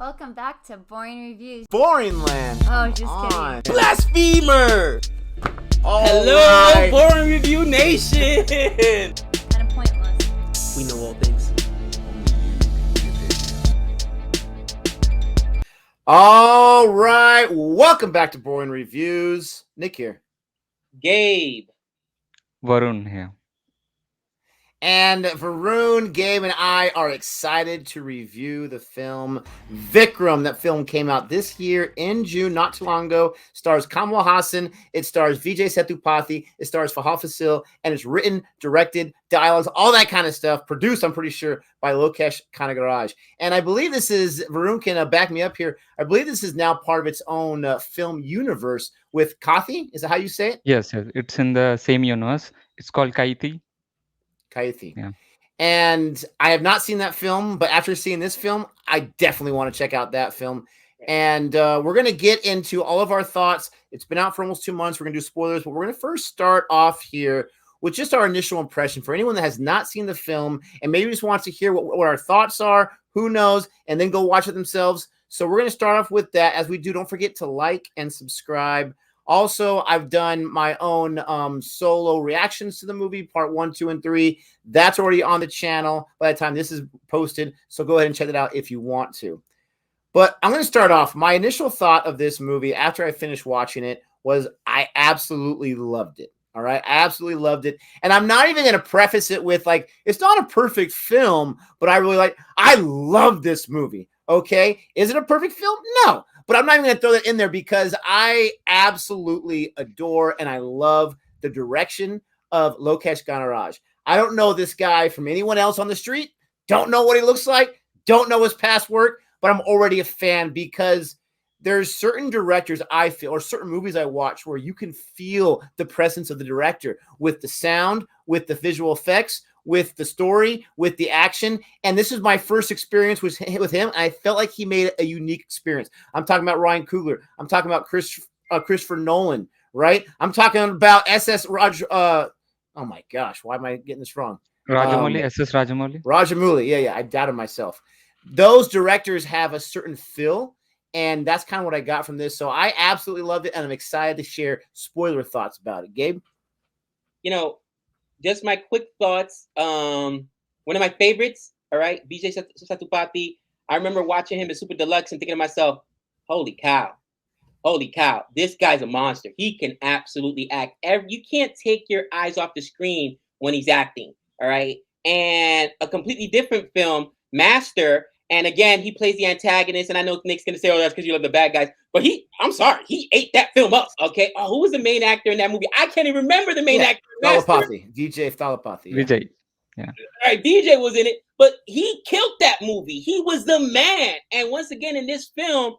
Welcome back to Boring Reviews. Boring land. Oh, just kidding. Blasphemer! Hello, right. Boring Review Nation! Kind of pointless. We know all things. All right, welcome back to Boring Reviews. Nick here. Gabe. Varun here. And Varun, Gabe, and I are excited to review the film Vikram. That film came out this year in June, not too long ago. Stars Kamal Haasan. It stars Vijay Sethupathi. It stars Fahadh Faasil. And it's written, directed, dialogues, all that kind of stuff. Produced, I'm pretty sure, by Lokesh Kanagaraj. And I believe this is, Varun can back me up here, I believe this is now part of its own film universe with Kathi. Is that how you say it? Yes, it's in the same universe. It's called Kaiti. Kathi. Yeah. And I have not seen that film, but after seeing this film, I definitely want to check out that film. And we're going to get into all of our thoughts. It's been out for almost 2 months. We're going to do spoilers, but we're going to first start off here with just our initial impression for anyone that has not seen the film and maybe just wants to hear what our thoughts are, who knows, and then go watch it themselves. So we're going to start off with that. As we do, don't forget to like and subscribe. Also, I've done my own solo reactions to the movie, part 1, 2, and 3. That's already on the channel by the time this is posted. So go ahead and check it out if you want to. But I'm going to start off. My initial thought of this movie after I finished watching it was I absolutely loved it. All right. I absolutely loved it. And I'm not even going to preface it with like, it's not a perfect film, but I love this movie. Okay. Is it a perfect film? No. But I'm not even going to throw that in there because I absolutely adore and I love the direction of Lokesh Kanagaraj. I don't know this guy from anyone else on the street. Don't know what he looks like. Don't know his past work, but I'm already a fan because there's certain directors I feel or certain movies I watch where you can feel the presence of the director with the sound, with the visual effects, with the story, with the action. And this is my first experience with him. And I felt like he made a unique experience. I'm talking about Ryan Coogler. I'm talking about Christopher Nolan, right? I'm talking about SS Raj. Oh my gosh, why am I getting this wrong? Rajamouli, SS Rajamouli. Rajamouli, yeah, I doubted myself. Those directors have a certain feel, and that's kind of what I got from this. So I absolutely loved it, and I'm excited to share spoiler thoughts about it. Gabe? You know, just my quick thoughts. One of my favorites, all right, Vijay Sethupathi. I remember watching him in Super Deluxe and thinking to myself, holy cow, this guy's a monster. He can absolutely act. You can't take your eyes off the screen when he's acting, all right? And a completely different film, Master, and again, he plays the antagonist, and I know Nick's going to say, oh, that's because you love the bad guys, but I'm sorry, he ate that film up, okay? Who was the main actor in that movie? I can't even remember the main actor. Sethupathi, Vijay Sethupathi. Yeah. Vijay. Yeah. All right, Vijay was in it, but he killed that movie. He was the man. And once again, in this film,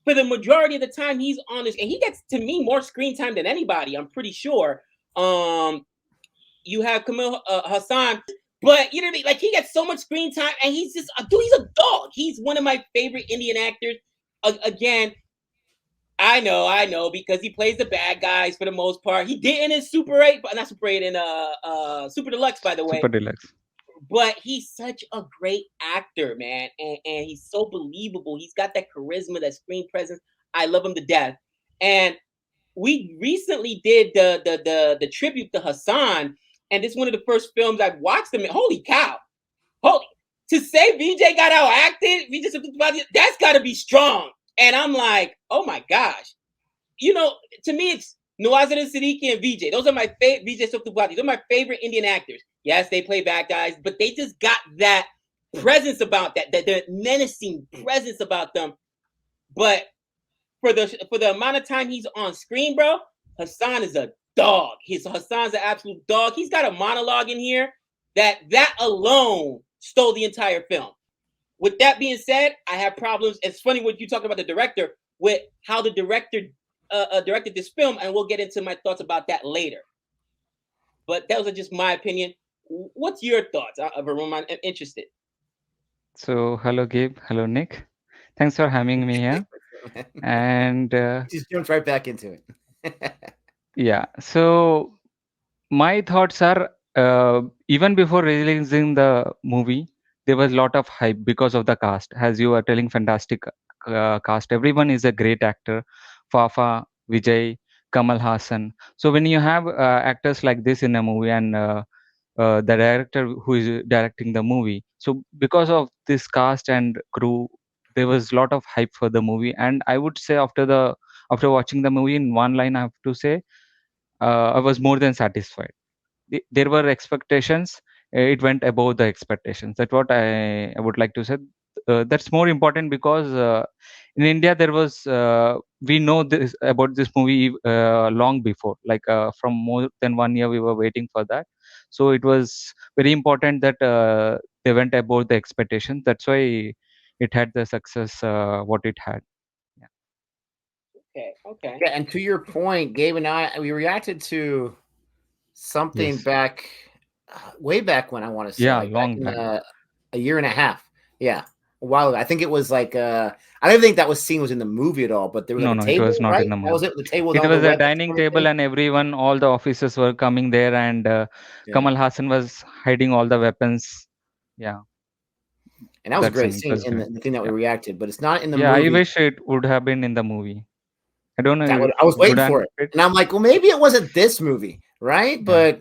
for the majority of the time he's on this, and he gets, to me, more screen time than anybody, I'm pretty sure. You have Kamal Haasan, but you know what I mean? Like, he gets so much screen time, and he's just a dude. He's a dog. He's one of my favorite Indian actors. Again, I know, because he plays the bad guys for the most part. He did in Super 8, but not Super 8, in Super Deluxe, by the way. Super Deluxe. But he's such a great actor, man, and he's so believable. He's got that charisma, that screen presence. I love him to death. And we recently did the tribute to Hassan, and this is one of the first films I've watched him in. Holy cow! To say Vijay got outacted, that's got to be strong. And I'm like, oh my gosh. You know, to me, it's Nawazuddin Siddiqui and Vijay. Those are my favorite. Vijay Sethupathi. Those are my favorite Indian actors. Yes, they play bad guys, but they just got that presence about that menacing presence about them. But for the amount of time he's on screen, bro, Hassan is a dog. Hassan's an absolute dog. He's got a monologue in here that alone stole the entire film. With that being said, I have problems. It's funny when you talk about the director, with how the director directed this film, and we'll get into my thoughts about that later. But those are just my opinion. What's your thoughts, Varun? I'm interested. So, hello, Gabe. Hello, Nick. Thanks for having me here. And just jumped right back into it. Yeah. So, my thoughts are even before releasing the movie, there was a lot of hype because of the cast, as you were telling, fantastic cast. Everyone is a great actor. Fafa, Vijay, Kamal Haasan. So when you have actors like this in a movie, and the director who is directing the movie, so because of this cast and crew, there was a lot of hype for the movie. And I would say after watching the movie, in one line I have to say, I was more than satisfied. There were expectations, it went above the expectations. That's what I would like to say. That's more important because in India there was we know this about this movie long before, like from more than 1 year we were waiting for that. So it was very important that they went above the expectations. That's why it had the success what it had. Okay. Yeah, and to your point, Gabe and we reacted to something Yes. back, way back when, I want to say, Yeah, like back long in back. a year and a half. Yeah, a while ago. I think it was like I don't even think that scene was in the movie at all. But there was like No, a no, it was table, not in right? the That was movie. it. The table with It all the was a weapons dining and everything. table, and everyone, all the officers were coming there, and Yeah. Kamal Haasan was hiding all the weapons. Yeah, And that was a that great scene. It scene was in great. the thing that we Yeah, reacted, but it's not in the yeah. I movie. wish it would have been in the movie. I don't know. I was Good waiting for it, it. and I'm like, well, maybe it wasn't this movie, right? Yeah.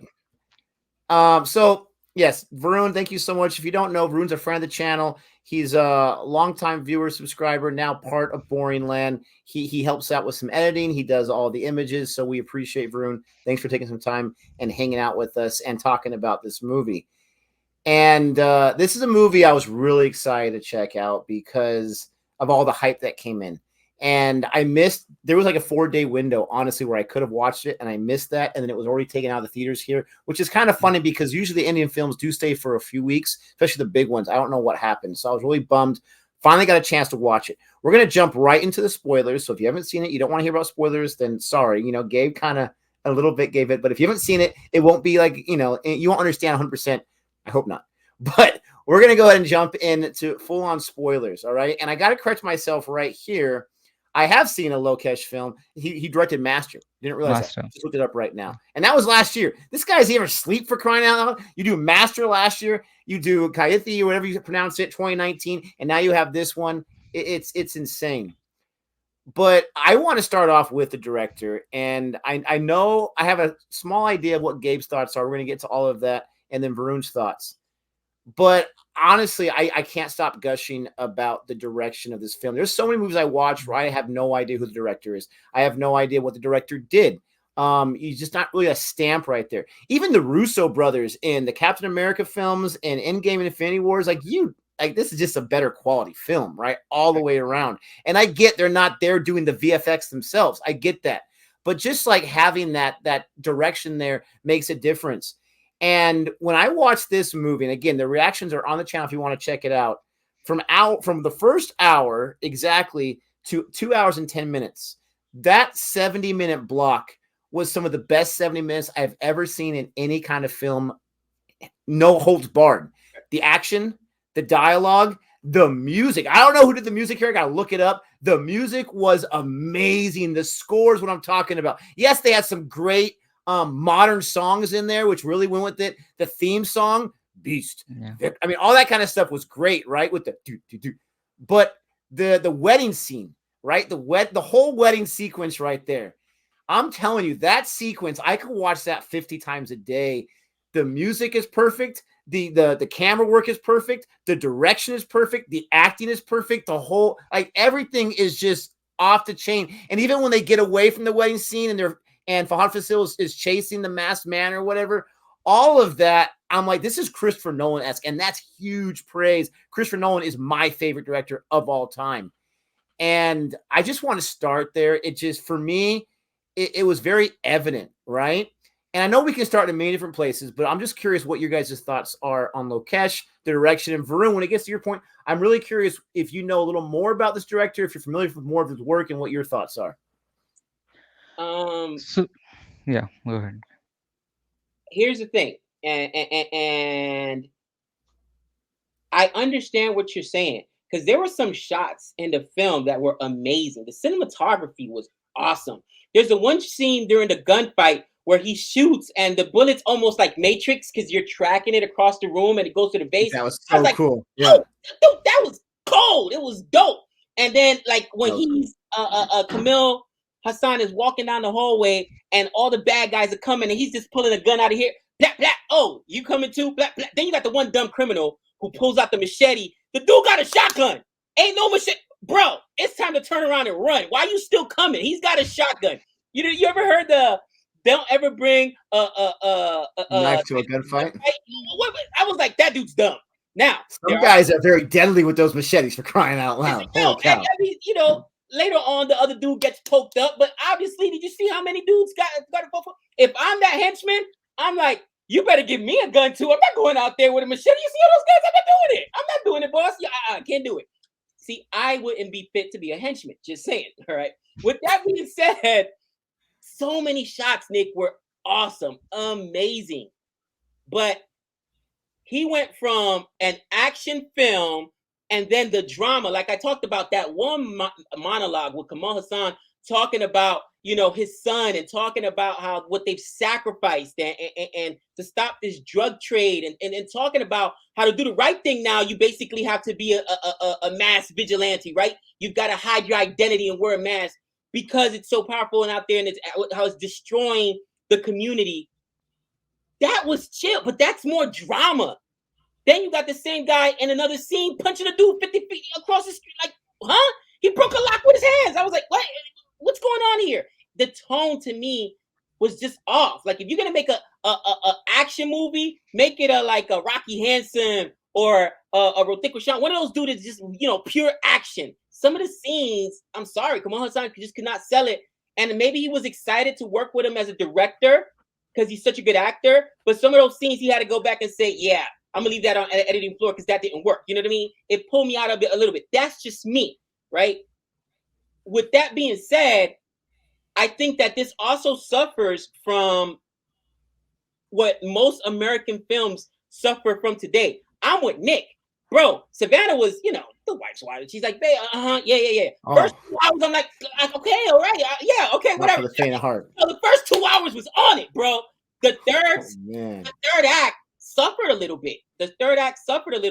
But so yes, Varun, thank you so much. If you don't know, Varun's a friend of the channel. He's a longtime viewer, subscriber, now part of Boring Land. He helps out with some editing. He does all the images, so we appreciate Varun. Thanks for taking some time and hanging out with us and talking about this movie. And this is a movie I was really excited to check out because of all the hype that came in. And I missed, there was like a 4-day window, honestly, where I could have watched it, and I missed that. And then it was already taken out of the theaters here, which is kind of funny because usually Indian films do stay for a few weeks, especially the big ones. I don't know what happened. So I was really bummed. Finally got a chance to watch it. We're going to jump right into the spoilers. So if you haven't seen it, you don't want to hear about spoilers, then sorry. You know, Gabe kind of a little bit gave it, but if you haven't seen it, it won't be like, you know, you won't understand 100%. I hope not. But we're going to go ahead and jump into full-on spoilers, all right? And I got to correct myself right here. I have seen a Lokesh film. He directed Master. Didn't realize Master. that. Just looked it up right now. And that was last year. This guy's ever sleep for crying out loud. You do Master last year. You do Kaithi or whatever you pronounce it, 2019. And now you have this one. It's insane. But I want to start off with the director. And I know I have a small idea of what Gabe's thoughts are. We're going to get to all of that. And then Varun's thoughts. But honestly, I can't stop gushing about the direction of this film. There's so many movies I watch where I have no idea who the director is. I have no idea what the director did. He's just not really a stamp right there. Even the Russo brothers in the Captain America films and Endgame and Infinity Wars, like this is just a better quality film, right? All the way around. And I get they're not there doing the VFX themselves. I get that. But just like having that direction there makes a difference. And when I watched this movie, and again, the reactions are on the channel if you want to check it out, from the first hour exactly to 2 hours and 10 minutes, that 70-minute block was some of the best 70 minutes I've ever seen in any kind of film. No holds barred. The action, the dialogue, the music. I don't know who did the music here. I got to look it up. The music was amazing. The score is what I'm talking about. Yes, they had some great modern songs in there, which really went with it. The theme song, Beast. Yeah. I mean, all that kind of stuff was great, right? With the do. But the wedding scene, right? The whole wedding sequence right there. I'm telling you, that sequence, I could watch that 50 times a day. The music is perfect. The camera work is perfect. The direction is perfect. The acting is perfect. The whole, like, everything is just off the chain. And even when they get away from the wedding scene and Fahadh Faasil is chasing the masked man or whatever, all of that, I'm like, this is Christopher Nolan-esque, and that's huge praise. Christopher Nolan is my favorite director of all time. And I just want to start there. It just, for me, it was very evident, right? And I know we can start in many different places, but I'm just curious what your guys' thoughts are on Lokesh, the direction. And Varun, when it gets to your point, I'm really curious if you know a little more about this director, if you're familiar with more of his work, and what your thoughts are. So, yeah, go ahead. Here's the thing, and I understand what you're saying, because there were some shots in the film that were amazing. The cinematography was awesome. There's the one scene during the gunfight where he shoots and the bullets almost like Matrix, because you're tracking it across the room and it goes to the base. That was so cool. Yeah. Oh, that was cold. It was dope. And then like when Oh. he's Kamal Haasan is walking down the hallway and all the bad guys are coming and he's just pulling a gun out of here. Blah, blah. Oh, you coming too? Blah, blah. Then you got the one dumb criminal who pulls out the machete. The dude got a shotgun. Ain't no machete. Bro, it's time to turn around and run. Why are you still coming? He's got a shotgun. You ever heard the don't ever bring a knife to a gunfight? I was like, that dude's dumb. Now, some guys are very deadly with those machetes, for crying out loud. No, I mean, you know, later on the other dude gets poked up, but obviously, did you see how many dudes got to go for? If I'm that henchman, I'm like, you better give me a gun too. I'm not going out there with a machete. You see all those guys? I'm not doing it. I'm not doing it, boss. Yeah, I can't do it. See, I wouldn't be fit to be a henchman. Just saying. All right. With that being said, so many shots, Nick, were awesome, amazing, but he went from an action film and then the drama. Like I talked about that one monologue with Kamal Haasan talking about, you know, his son and talking about how what they've sacrificed and to stop this drug trade and talking about how to do the right thing. Now you basically have to be a mass vigilante, right? You've got to hide your identity and wear a mask because it's so powerful and out there and it's how it's destroying the community. That was chill, but that's more drama. Then you got the same guy in another scene punching a dude 50 feet across the street. Like, huh? He broke a lock with his hands. I was like, what? What's going on here? The tone to me was just off. Like, if you're gonna make a action movie, make it like a Rocky Hansen or a Hrithik Roshan. One of those dudes is just, you know, pure action. Some of the scenes, I'm sorry, Kamal Haasan just could not sell it. And maybe he was excited to work with him as a director because he's such a good actor. But some of those scenes he had to go back and say, yeah, I'm gonna leave that on the editing floor because that didn't work. You know what I mean? It pulled me out of it a little bit. That's just me, right? With that being said, I think that this also suffers from what most American films suffer from today. I'm with Nick. Bro, Savannah was, you know, the wife's wife. She's like, babe, yeah. Oh. First 2 hours, I'm like, okay, all right, yeah, okay, whatever. Not for the faint of heart. So the first 2 hours was on it, bro. The third act suffered a little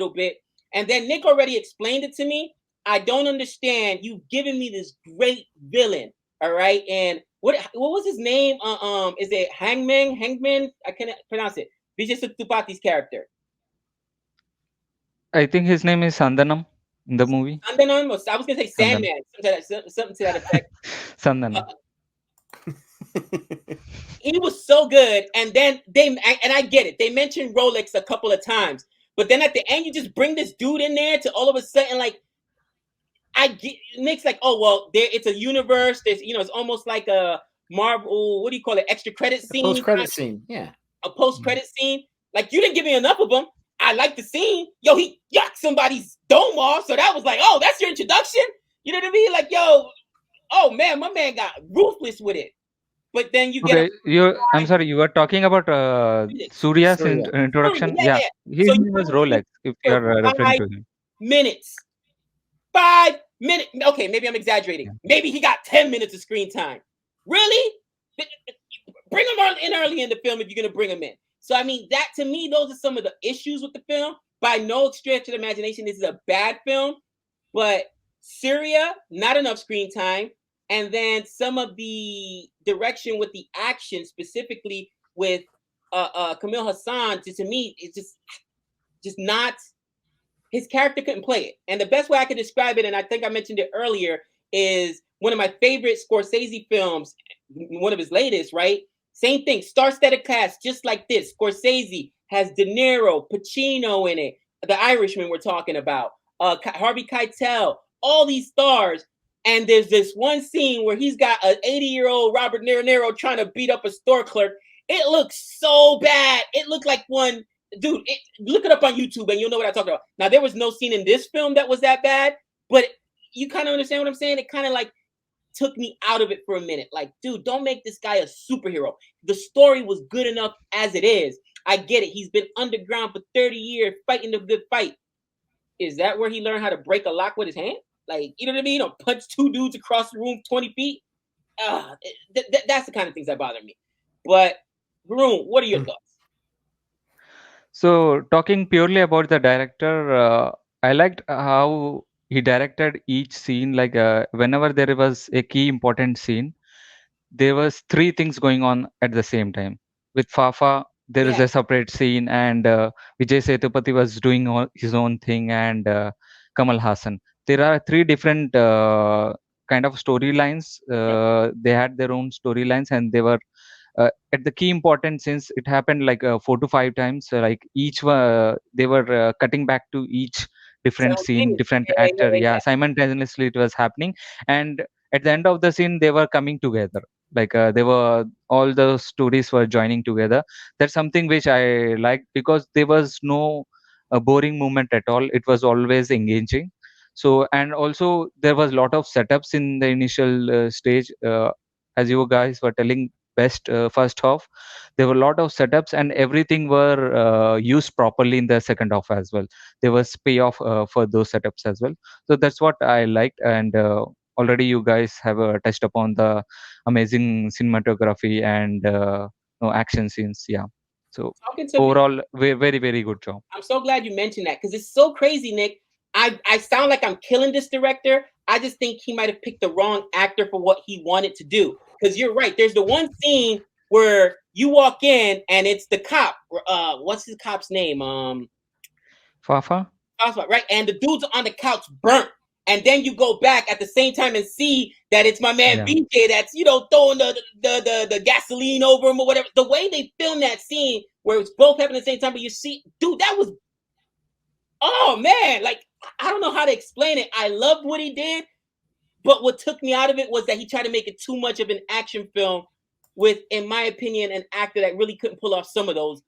bit. And then Nick already explained it to me. I don't understand. You've given me this great villain, all right? And what was his name? Is it Hangman? I can't pronounce it. Vijay Sethupathi's character. I think his name is Sandanam in the movie. Sandanam? I was gonna say Sandman. Something to that effect. Sandanam. He was so good, and then I get it. They mentioned Rolex a couple of times, but then at the end, you just bring this dude in there to all of a sudden, like, Nick's like, oh well, it's a universe. There's, you know, it's almost like a Marvel. What do you call it? Extra credit scene. Post-credit scene, yeah. A post-credit scene. Like, you didn't give me enough of them. I like the scene. Yo, he yucked somebody's dome off, so that was like, oh, that's your introduction. You know what I mean? Like, yo, oh man, my man got ruthless with it. But then you get. I'm sorry, you were talking about Surya's introduction. Yeah. His name was Rolex. If you are referring to him. 5 minutes. Okay, maybe I'm exaggerating. Maybe he got 10 minutes of screen time. Really? Bring him in early in the film if you're gonna bring him in. So I mean, that to me, those are some of the issues with the film. By no stretch of the imagination, this is a bad film, but Syria, not enough screen time, and then some of the direction with the action, specifically with Kamal Haasan, to me, it's just not. His character couldn't play it, and the best way I could describe it, and I think I mentioned it earlier, is one of my favorite Scorsese films, one of his latest, right? Same thing, star-studded cast, just like this. Scorsese has De Niro, Pacino in it, the Irishman we're talking about, Harvey Keitel, all these stars. And there's this one scene where he's got an 80-year-old Robert De Niro trying to beat up a store clerk. It looks so bad. It looked like one, dude, look it up on YouTube and you'll know what I'm talking about. Now, there was no scene in this film that was that bad, but you kind of understand what I'm saying? It kind of like took me out of it for a minute. Like, dude, don't make this guy a superhero. The story was good enough as it is. I get it. He's been underground for 30 years fighting the good fight. Is that where he learned how to break a lock with his hand? Like, you know what I mean? Or punch two dudes across the room 20 feet? That's the kind of things that bother me. But, Varun, what are your thoughts? So, talking purely about the director, I liked how he directed each scene like whenever there was a key important scene, there was three things going on at the same time. With Fafa, there is Yeah. a separate scene, and Vijay Sethupathi was doing his own thing, and Kamal Haasan. There are three different kind of storylines. They had their own storylines, and they were at the key important since it happened like 4 to 5 times. Like each they were cutting back to each different scene, Simultaneous. different Yeah, actor. yeah, Yeah, yeah. simultaneously it was happening, and at the end of the scene they were coming together, like they were all the stories were joining together. That's something which I liked because there was no boring moment at all. It was always engaging. So, and also there was a lot of setups in the initial stage, as you guys were telling, best first half. There were a lot of setups and everything were used properly in the second half as well. There was payoff for those setups as well. So that's what I liked. And already you guys have touched upon the amazing cinematography and action scenes. Yeah. So Talking to me. overall, very, very good job. I'm so glad you mentioned that because it's so crazy, Nick. I sound like I'm killing this director. I just think he might have picked the wrong actor for what he wanted to do. Because you're right. There's the one scene where you walk in and it's the cop. What's his cop's name? Fafa? Right? And the dude's on the couch burnt. And then you go back at the same time and see that it's my man Yeah. BJ that's throwing the gasoline over him or whatever. The way they filmed that scene where it's both happening at the same time, but you see, dude, that was man, like I don't know how to explain it. I loved what he did, but what took me out of it was that he tried to make it too much of an action film with, in my opinion, an actor that really couldn't pull off some of those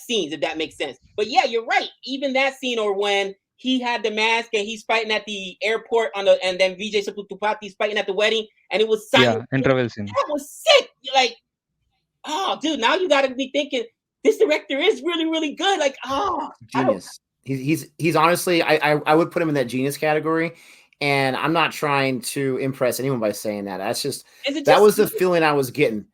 scenes, if that makes sense. But yeah, you're right. Even that scene, or when he had the mask and he's fighting at the airport and then Vijay Sethupathi fighting at the wedding, and it was Yeah, silent. interval scene. That was sick. Like, oh, dude, now you got to be thinking this director is really, really good. Like, genius. He's honestly, I would put him in that genius category. And I'm not trying to impress anyone by saying that. That was the feeling I was getting.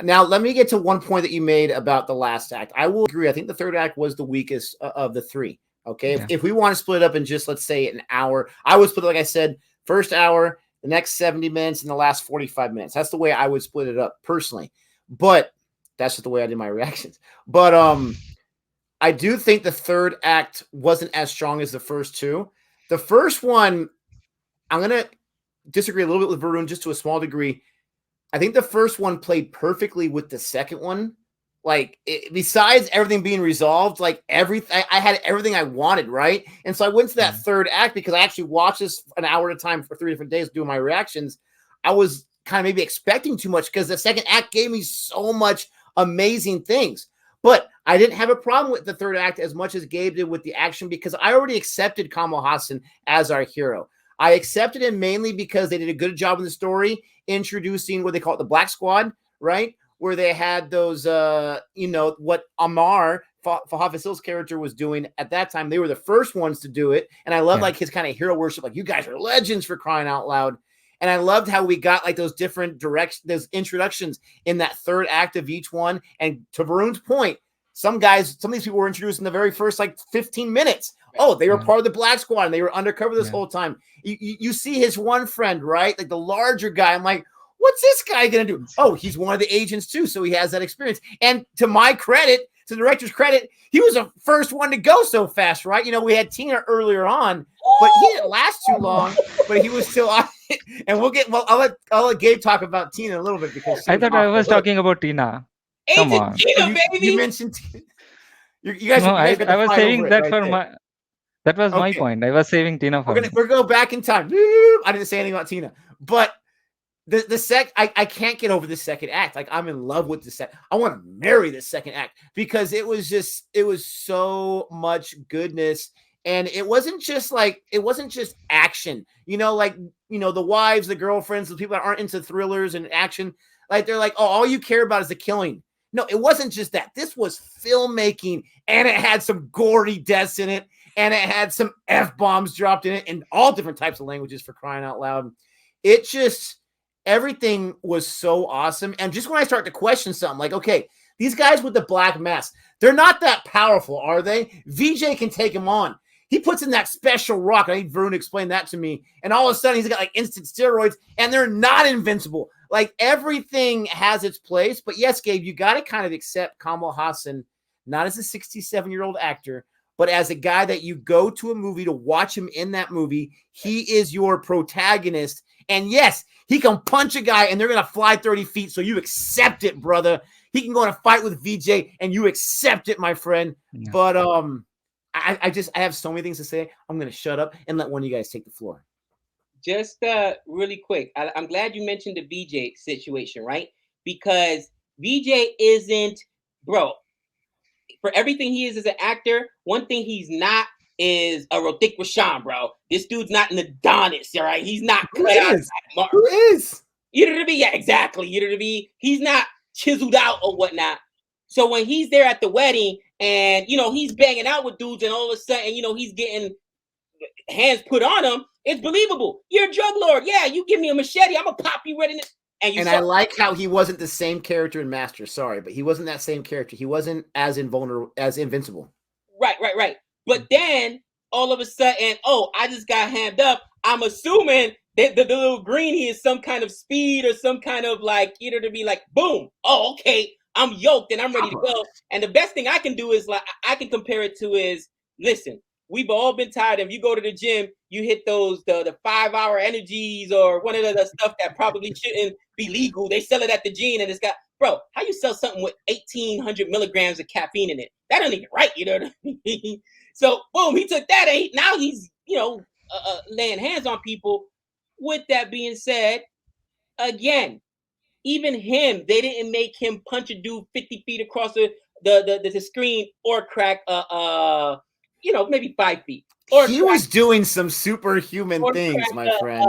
Now, let me get to one point that you made about the last act. I will agree. I think the third act was the weakest of the three. Okay. Yeah. If we want to split it up in just, let's say, an hour, I would split it, like I said, first hour, the next 70 minutes, and the last 45 minutes. That's the way I would split it up personally. But that's just the way I did my reactions. But I do think the third act wasn't as strong as the first two. The first one, I'm going to disagree a little bit with Varun just to a small degree. I think the first one played perfectly with the second one. Like, besides everything being resolved, like everything, I had everything I wanted, right? And so I went to that third act because I actually watched this an hour at a time for 3 different days doing my reactions. I was kind of maybe expecting too much because the second act gave me so much amazing things. But I didn't have a problem with the third act as much as Gabe did with the action because I already accepted Kamal Haasan as our hero. I accepted him mainly because they did a good job in the story introducing what they call it, the Black Squad, right? Where they had those, what Amar, Fahadh Faasil's character, was doing at that time. They were the first ones to do it. And I love like his kind of hero worship. Like, you guys are legends, for crying out loud. And I loved how we got like those different those introductions in that third act of each one. And to Varun's point, some of these people were introduced in the very first like 15 minutes. Oh, they were part of the Black Squad and they were undercover this whole time. You see his one friend, right? Like the larger guy. I'm like, what's this guy going to do? Oh, he's one of the agents too. So he has that experience. And to my credit, to the director's credit, he was the first one to go so fast, right? We had Tina earlier on, but he didn't last too long, but he was still on it. And I'll let Gabe talk about Tina a little bit because I thought I was talking about Tina. Come on. Tina, baby. You mentioned Tina. You guys, No, you guys I was saving that right for there. that was my point. I was saving Tina for We're go back in time. I didn't say anything about Tina, but I can't get over the second act. Like, I'm in love with the second. I want to marry the second act because it was so much goodness. And it wasn't just action, the wives, the girlfriends, the people that aren't into thrillers and action. Like, they're like, oh, all you care about is the killing. No, it wasn't just that. This was filmmaking, and it had some gory deaths in it, and it had some F-bombs dropped in it in all different types of languages, for crying out loud. It just, everything was so awesome. And just when I start to question something, like, okay, these guys with the black mask, they're not that powerful, are they? Vijay can take them on. he puts in that special rock. I think Varun explained that to me. And all of a sudden he's got like instant steroids and they're not invincible. Like everything has its place. But yes, Gabe, you got to kind of accept Kamal Haasan, not as a 67-year-old actor, but as a guy that you go to a movie to watch him in that movie. He is your protagonist. And yes, he can punch a guy and they're going to fly 30 feet. So you accept it, brother. He can go in a fight with Vijay and you accept it, my friend. Yeah. But I have so many things to say. I'm going to shut up and let one of you guys take the floor. Just really quick. I'm glad you mentioned the Vijay situation, right? Because Vijay isn't, bro, for everything he is as an actor, one thing he's not is a Hrithik Roshan, bro. This dude's not an Adonis, all right? He's not Who is? Who is? You know what I mean? Yeah, exactly. You know what I mean? He's not chiseled out or whatnot. So when he's there at the wedding and, you know, he's banging out with dudes and all of a sudden, you know, he's getting hands put on him, it's believable. You're a drug lord. Yeah, you give me a machete, I'm going to pop you right in it. And I like how he wasn't the same character in Master. Sorry, but he wasn't that same character. He wasn't as invulnerable, as invincible. Right. But then all of a sudden, oh, I just got hammed up. I'm assuming that the little greenie is some kind of speed or some kind of like, either to be like, boom. Oh, okay. I'm yoked and I'm ready to go. And the best thing I can do is like, I can compare it to is, listen, we've all been tired. If you go to the gym, you hit those, the 5-hour energies or one of the stuff that probably shouldn't be legal. They sell it at the gym and it's got, bro, how you sell something with 1,800 milligrams of caffeine in it? That ain't even right. You know what I mean? So boom, he took that. Now he's, you know, laying hands on people. With that being said, again, even him, they didn't make him punch a dude 50 feet across the screen or crack you know, maybe 5 feet. Or he was doing some superhuman things, my friend.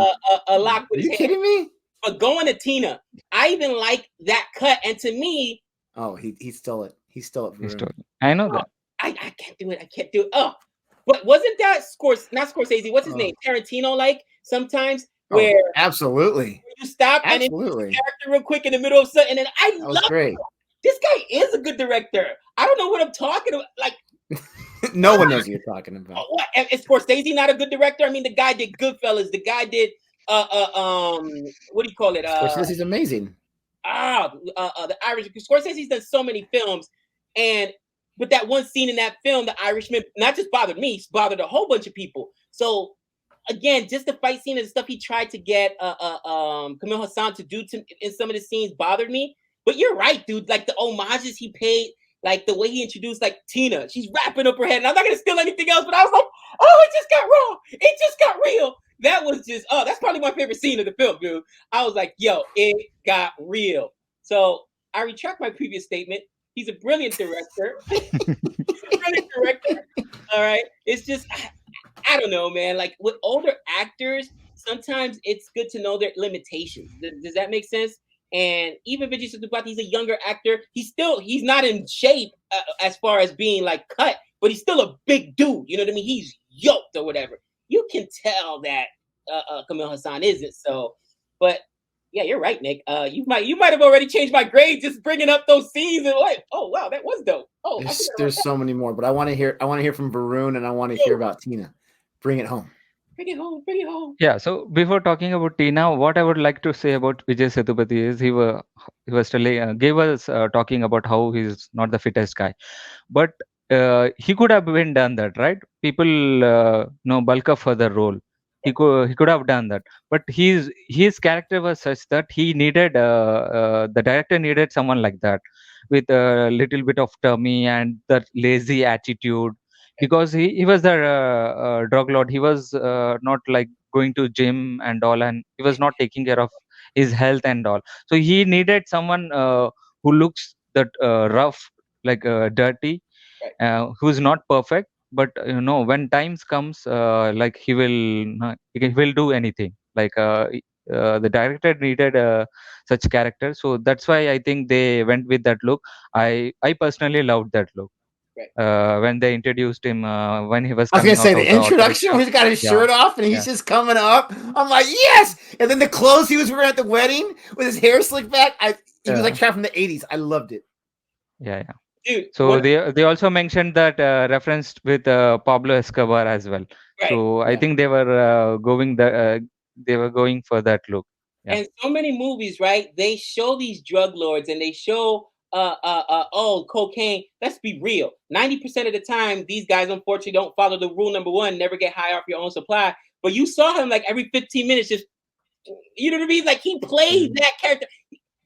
A lock with his hand. Are you kidding me? But going to Tina, I even like that cut. And to me, oh, he stole it. He stole it. I know that. I can't do it. I can't do it. Oh, but wasn't that not Scorsese? What's his name? Tarantino, like sometimes where absolutely you stop and then character real quick in the middle of something. And then I love it. This guy is a good director. I don't know what I'm talking about. Like no one knows what you're talking about. What? Is Scorsese not a good director? I mean, the guy did Goodfellas. The guy did what do you call it? Scorsese's amazing. The Irish. Scorsese's done so many films, but that one scene in that film, The Irishman, not just bothered me, it's bothered a whole bunch of people. So again, just the fight scene and the stuff he tried to get Kamal Haasan to do in some of the scenes bothered me. But you're right, dude. Like the homages he paid, like the way he introduced like Tina, she's wrapping up her head. And I'm not gonna steal anything else, but I was like, oh, it just got raw. It just got real. That was just that's probably my favorite scene of the film, dude. I was like, yo, it got real. So I retract my previous statement. He's a brilliant director. All right. It's just I don't know, man. Like with older actors, sometimes it's good to know their limitations. Does that make sense? And even Vijay Sethupathi, he's a younger actor. He's not in shape as far as being like cut, but he's still a big dude. You know what I mean? He's yoked or whatever. You can tell that Kamal Haasan isn't. So, but yeah, you're right, Nick. You might have already changed my grade just bringing up those scenes and like, oh wow, that was dope. Oh, there's so many more, but I want to hear from Varun and I want to hear about Tina. Bring it home. Bring it home. Yeah. So before talking about Tina, what I would like to say about Vijay Sethupathi is he was telling, Gabe was talking about how he's not the fittest guy, but he could have been done that, right? People bulk up for the role. He could have done that, but his character was such that he needed the director needed someone like that with a little bit of tummy and that lazy attitude, because he was the drug lord. He was not like going to gym and all, and he was not taking care of his health and all. So he needed someone who looks that rough, like dirty, who's not perfect, but when times comes, like he will do anything. Like the director needed such character, so that's why I think they went with that look. I personally loved that look. When they introduced him, when he was I was gonna say the introduction when he's got his shirt off and he's just coming up. I'm like, yes. And then the clothes he was wearing at the wedding with his hair slicked back, he was like trapped from the 80s. I loved it. Yeah. dude. So they also mentioned that referenced with Pablo Escobar as well. Right. So I Yeah. think they were going for that look. Yeah. And so many movies, right? They show these drug lords and they show oh, cocaine. Let's be real. 90% of the time, these guys unfortunately don't follow the rule number one, never get high off your own supply. But you saw him like every 15 minutes, just, you know what I mean? Like he played that character.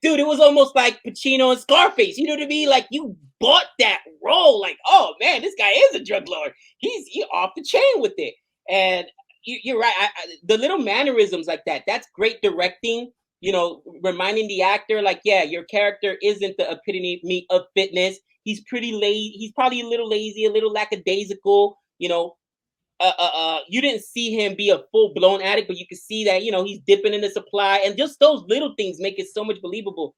Dude, it was almost like Pacino and Scarface. You know what I mean? Like you bought that role. Like, oh man, this guy is a drug lord. He's off the chain with it. And you're right. The little mannerisms like that, that's great directing. You know, reminding the actor, like, yeah, your character isn't the epitome of fitness. He's pretty lazy. He's probably a little lazy, a little lackadaisical. You know, you didn't see him be a full blown addict, but you could see that, you know, he's dipping in the supply, and just those little things make it so much believable.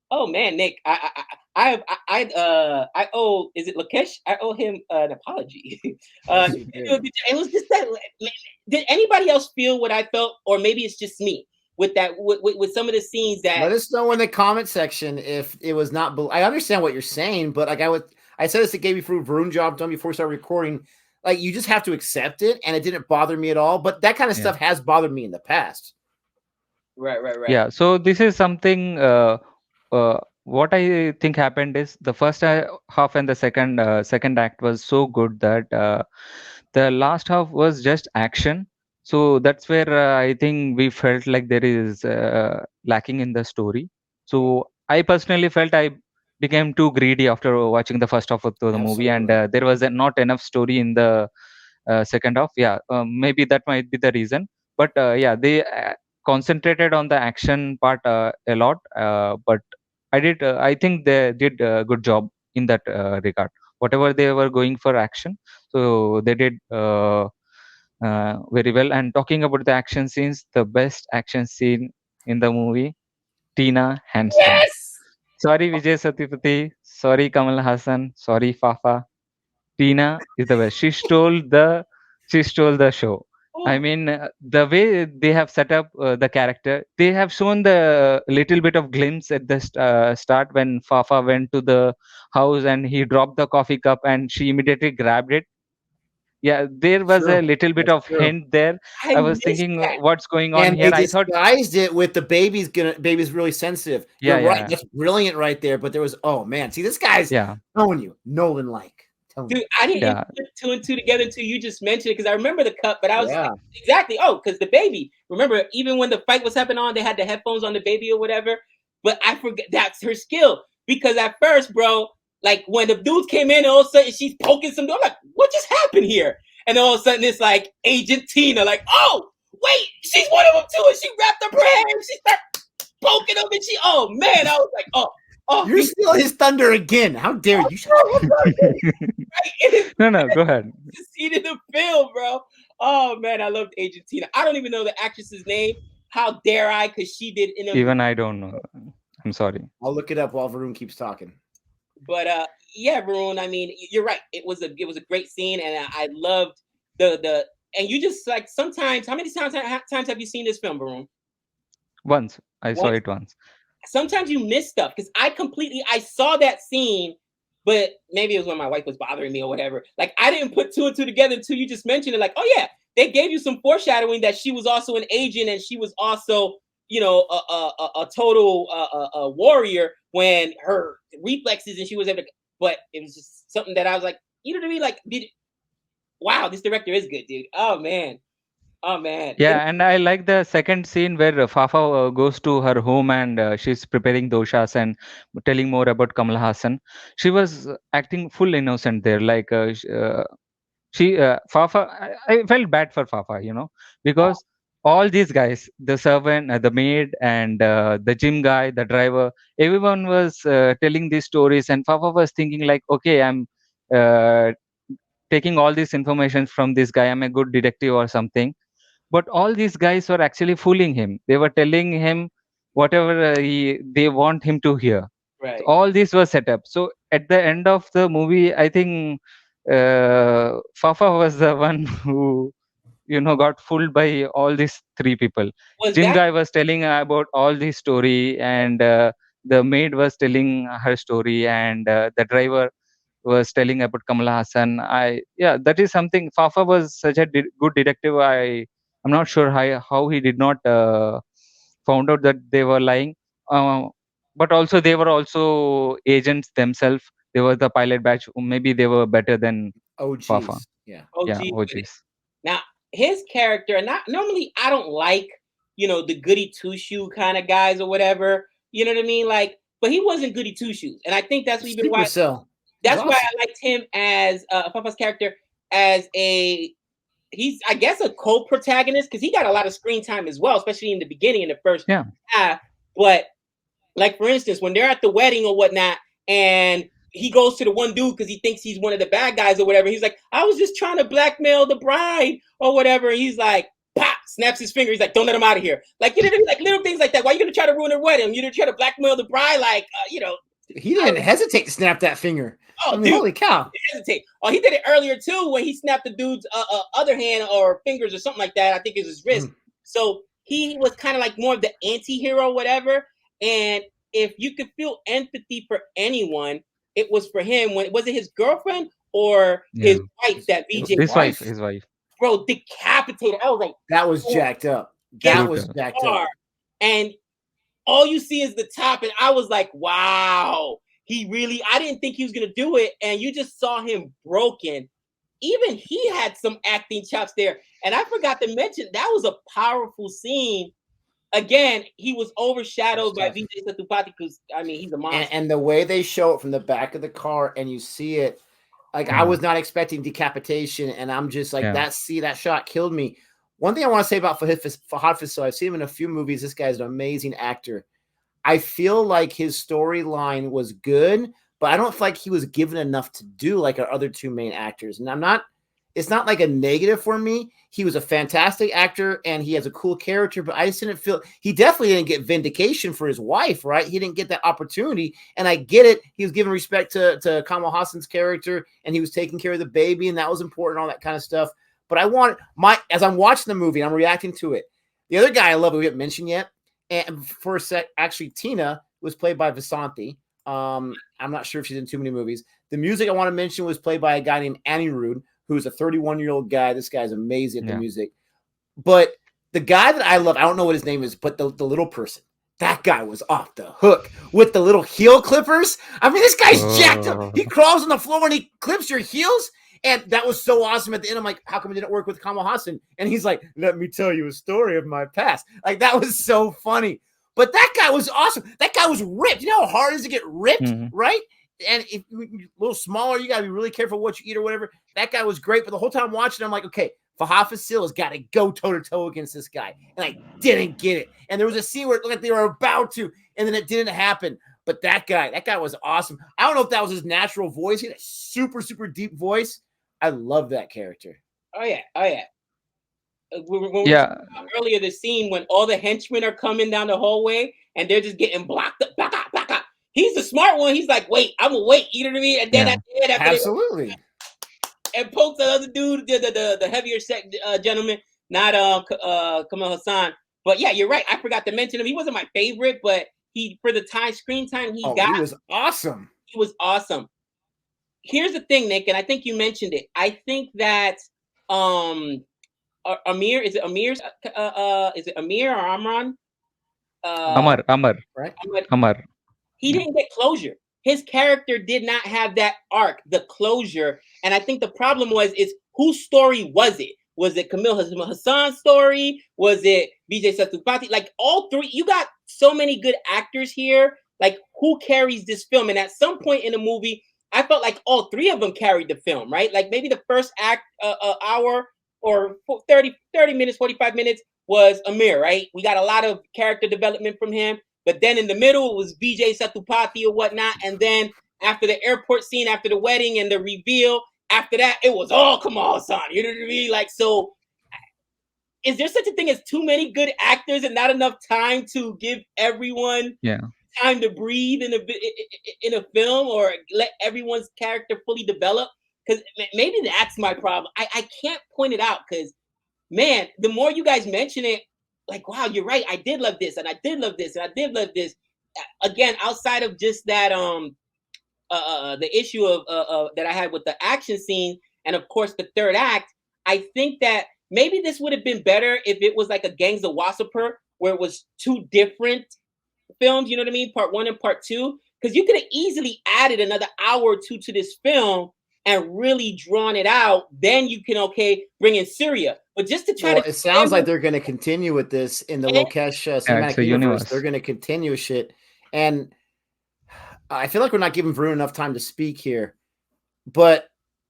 Oh man, Nick, I owe, is it Lakesh? I owe him an apology. It was just that. Did anybody else feel what I felt, or maybe it's just me with that with some of the scenes that? Let us know in the comment section if it was not. I understand what you're saying, but like I said this to Gabe before Varun job done before we started recording. Like you just have to accept it, and it didn't bother me at all. But that kind of stuff has bothered me in the past. Right. Yeah. So this is something. What I think happened is the first half and the second act was so good that the last half was just action. So that's where I think we felt like there is lacking in the story. So I personally felt I became too greedy after watching the first half of the movie, and there was not enough story in the second half. Yeah, maybe that might be the reason. But yeah, they concentrated on the action part a lot. But I think they did a good job in that regard. Whatever they were going for action, so they did very well. And talking about the action scenes, the best action scene in the movie, Tina hands down. Yes. Sorry, Vijay Sethupathi. Sorry, Kamal Haasan. Sorry, Fafa. Tina is the best. She stole the show. I mean, the way they have set up the character, they have shown the little bit of glimpse at the start when Fafa went to the house and he dropped the coffee cup and she immediately grabbed it. Yeah, there was a little bit of hint there. I was thinking, what's going on and here? they I thought disguised it with the baby's really sensitive. Yeah, You're right. That's brilliant right there. But there was, oh man, see this guy's telling you, Nolan like. Dude, I didn't put two and two together until you just mentioned it, because I remember the cup, but I was like, exactly. Oh, because the baby. Remember, even when the fight was happening on, they had the headphones on the baby or whatever. But I forget that's her skill, because at first, bro, like when the dudes came in, and all of a sudden she's poking some door. I'm like, what just happened here? And all of a sudden it's like Agent Tina, like, oh wait, she's one of them too, and she wrapped up her hair and she started poking them, and oh man, I was like, oh, you're still his thunder again. How dare you? No, go ahead. Scene in the film, bro. Oh man, I loved Agent Tina. I don't even know the actress's name. How dare I? Because she did. Even I don't know. I'm sorry. I'll look it up while Varun keeps talking. But yeah, Varun. I mean, you're right. It was a great scene, and I loved the. And you just like sometimes. How many times have you seen this film, Varun? Once. I saw it once. Sometimes you miss stuff, because I saw that scene, but maybe it was when my wife was bothering me or whatever. Like I didn't put two and two together until you just mentioned it. Like, oh yeah, they gave you some foreshadowing that she was also an agent, and she was also, you know, a total warrior when her reflexes, and she was able to. But it was just something that I was like, you know what I mean? Like, wow, this director is good, dude. Oh man. Yeah, and I like the second scene where Fafa goes to her home and she's preparing doshas and telling more about Kamal Haasan. She was acting full innocent there. Like Fafa, I felt bad for Fafa, you know, because all these guys, the servant, the maid, and the gym guy, the driver, everyone was telling these stories, and Fafa was thinking like, okay, I'm taking all this information from this guy. I'm a good detective or something. But all these guys were actually fooling him. They were telling him whatever they want him to hear. Right. So all this was set up. So at the end of the movie, I think Fafa was the one who, you know, got fooled by all these three people. Jim guy was telling about all this story, and the maid was telling her story, and the driver was telling about Kamal Haasan. That is something. Fafa was such a good detective. I'm not sure how he did not found out that they were lying. But also they were also agents themselves. They were the pilot batch. Maybe they were better than Fafa. OGs. Yeah. Yeah, OG. OGs. Now his character, not normally I don't like, the goody two shoe kind of guys or whatever. You know what I mean? Like, but he wasn't goody two shoes, and I think that's even why. That's why I liked him as Fafa's character as he's I guess a co-protagonist because he got a lot of screen time as well, especially in the beginning in the first half. But like for instance, when they're at the wedding or whatnot, and he goes to the one dude because he thinks he's one of the bad guys or whatever. He's like, I was just trying to blackmail the bride or whatever. And he's like, pop, snaps his finger. He's like, don't let him out of here. Like, you know what I mean? Like little things like that. Why are you going to try to ruin her wedding? You're going to try to blackmail the bride? Like, He didn't hesitate to snap that finger. Oh, dude, holy cow. He hesitate. Oh, he did it earlier too when he snapped the dude's other hand or fingers or something like that. I think it was his wrist. So he was kind of like more of the anti-hero or whatever. And if you could feel empathy for anyone, it was for him. Was it his girlfriend or his wife that Vijay? His wife. Bro, decapitated. I was like, that was jacked up. That was jacked up. And all you see is the top, and I was like, wow. I didn't think he was going to do it, and you just saw him broken. Even he had some acting chops there, and I forgot to mention, that was a powerful scene. Again, he was overshadowed by Vijay Sethupathi because, he's a monster. And the way they show it from the back of the car, and you see it, like I was not expecting decapitation, and I'm just like, that shot killed me. One thing I want to say about Fahadh Faasil, I've seen him in a few movies. This guy's an amazing actor. I feel like his storyline was good, but I don't feel like he was given enough to do like our other two main actors. And it's not like a negative for me. He was a fantastic actor and he has a cool character, but I just didn't feel, he definitely didn't get vindication for his wife, right? He didn't get that opportunity. And I get it. He was giving respect to Kamal Haasan's character and he was taking care of the baby and that was important, all that kind of stuff. But as I'm watching the movie, I'm reacting to it. The other guy I love, we haven't mentioned yet, and for a sec, actually, Tina was played by Vasanthi. I'm not sure if she's in too many movies. The music I want to mention was played by a guy named Anirudh, who's a 31-year-old guy. This guy's amazing at the music. But the guy that I love, I don't know what his name is, but the little person, that guy was off the hook with the little heel clippers. This guy's jacked up. He crawls on the floor and he clips your heels. And that was so awesome. At the end, I'm like, how come it didn't work with Kamal Haasan? And he's like, let me tell you a story of my past. Like, that was so funny. But that guy was awesome. That guy was ripped. You know how hard it is to get ripped, right? And if you're a little smaller, you got to be really careful what you eat or whatever. That guy was great. But the whole time I'm watching, I'm like, okay, Fahadh Faasil has got to go toe-to-toe against this guy. And I didn't get it. And there was a scene where it looked like they were about to, and then it didn't happen. But that guy was awesome. I don't know if that was his natural voice. He had a super, super deep voice. I love that character. Oh yeah. When we earlier the scene when all the henchmen are coming down the hallway and they're just getting blocked up, back up. He's the smart one. He's like, wait, I'm gonna wait. You know what I mean? And then after absolutely, and pokes the other dude, the heavier set gentleman, not Kamal Haasan. But yeah, you're right. I forgot to mention him. He wasn't my favorite, but for the screen time he got, he was awesome. He was awesome. Here's the thing, Nick, and I think you mentioned it. I think that Amir, is it Amir or Amran? Amar. Right? Amar. He didn't get closure. His character did not have that arc, the closure. And I think the problem is whose story was it? Was it Kamal Haasan's story? Was it Vijay Sethupathi? Like all three, you got so many good actors here. Like who carries this film? And at some point in the movie, I felt like all three of them carried the film, right? Like maybe the first hour or 30 minutes, 45 minutes was Amir, right? We got a lot of character development from him. But then in the middle, it was Vijay Sethupathi or whatnot. And then after the airport scene, after the wedding and the reveal, after that, it was all Kamal Haasan. You know what I mean? Like, so is there such a thing as too many good actors and not enough time to give everyone time to breathe in a film or let everyone's character fully develop? Because maybe that's my problem. I can't point it out because, man, the more you guys mention it, like, wow, you're right. I did love this and I did love this and I did love this. Again, outside of just that the issue of that I had with the action scene, and of course the third act. I think that maybe this would have been better if it was like a Gangs of Wasseypur, where it was two different films. You know what I mean? Part 1 and part 2, because you could have easily added another hour or two to this film and really drawn it out. Then you can bring in Syria, but just to try to. It sounds like they're going to continue with this in the Lokesh cinematic universe. They're going to continue shit, and I feel like we're not giving Varun enough time to speak here, but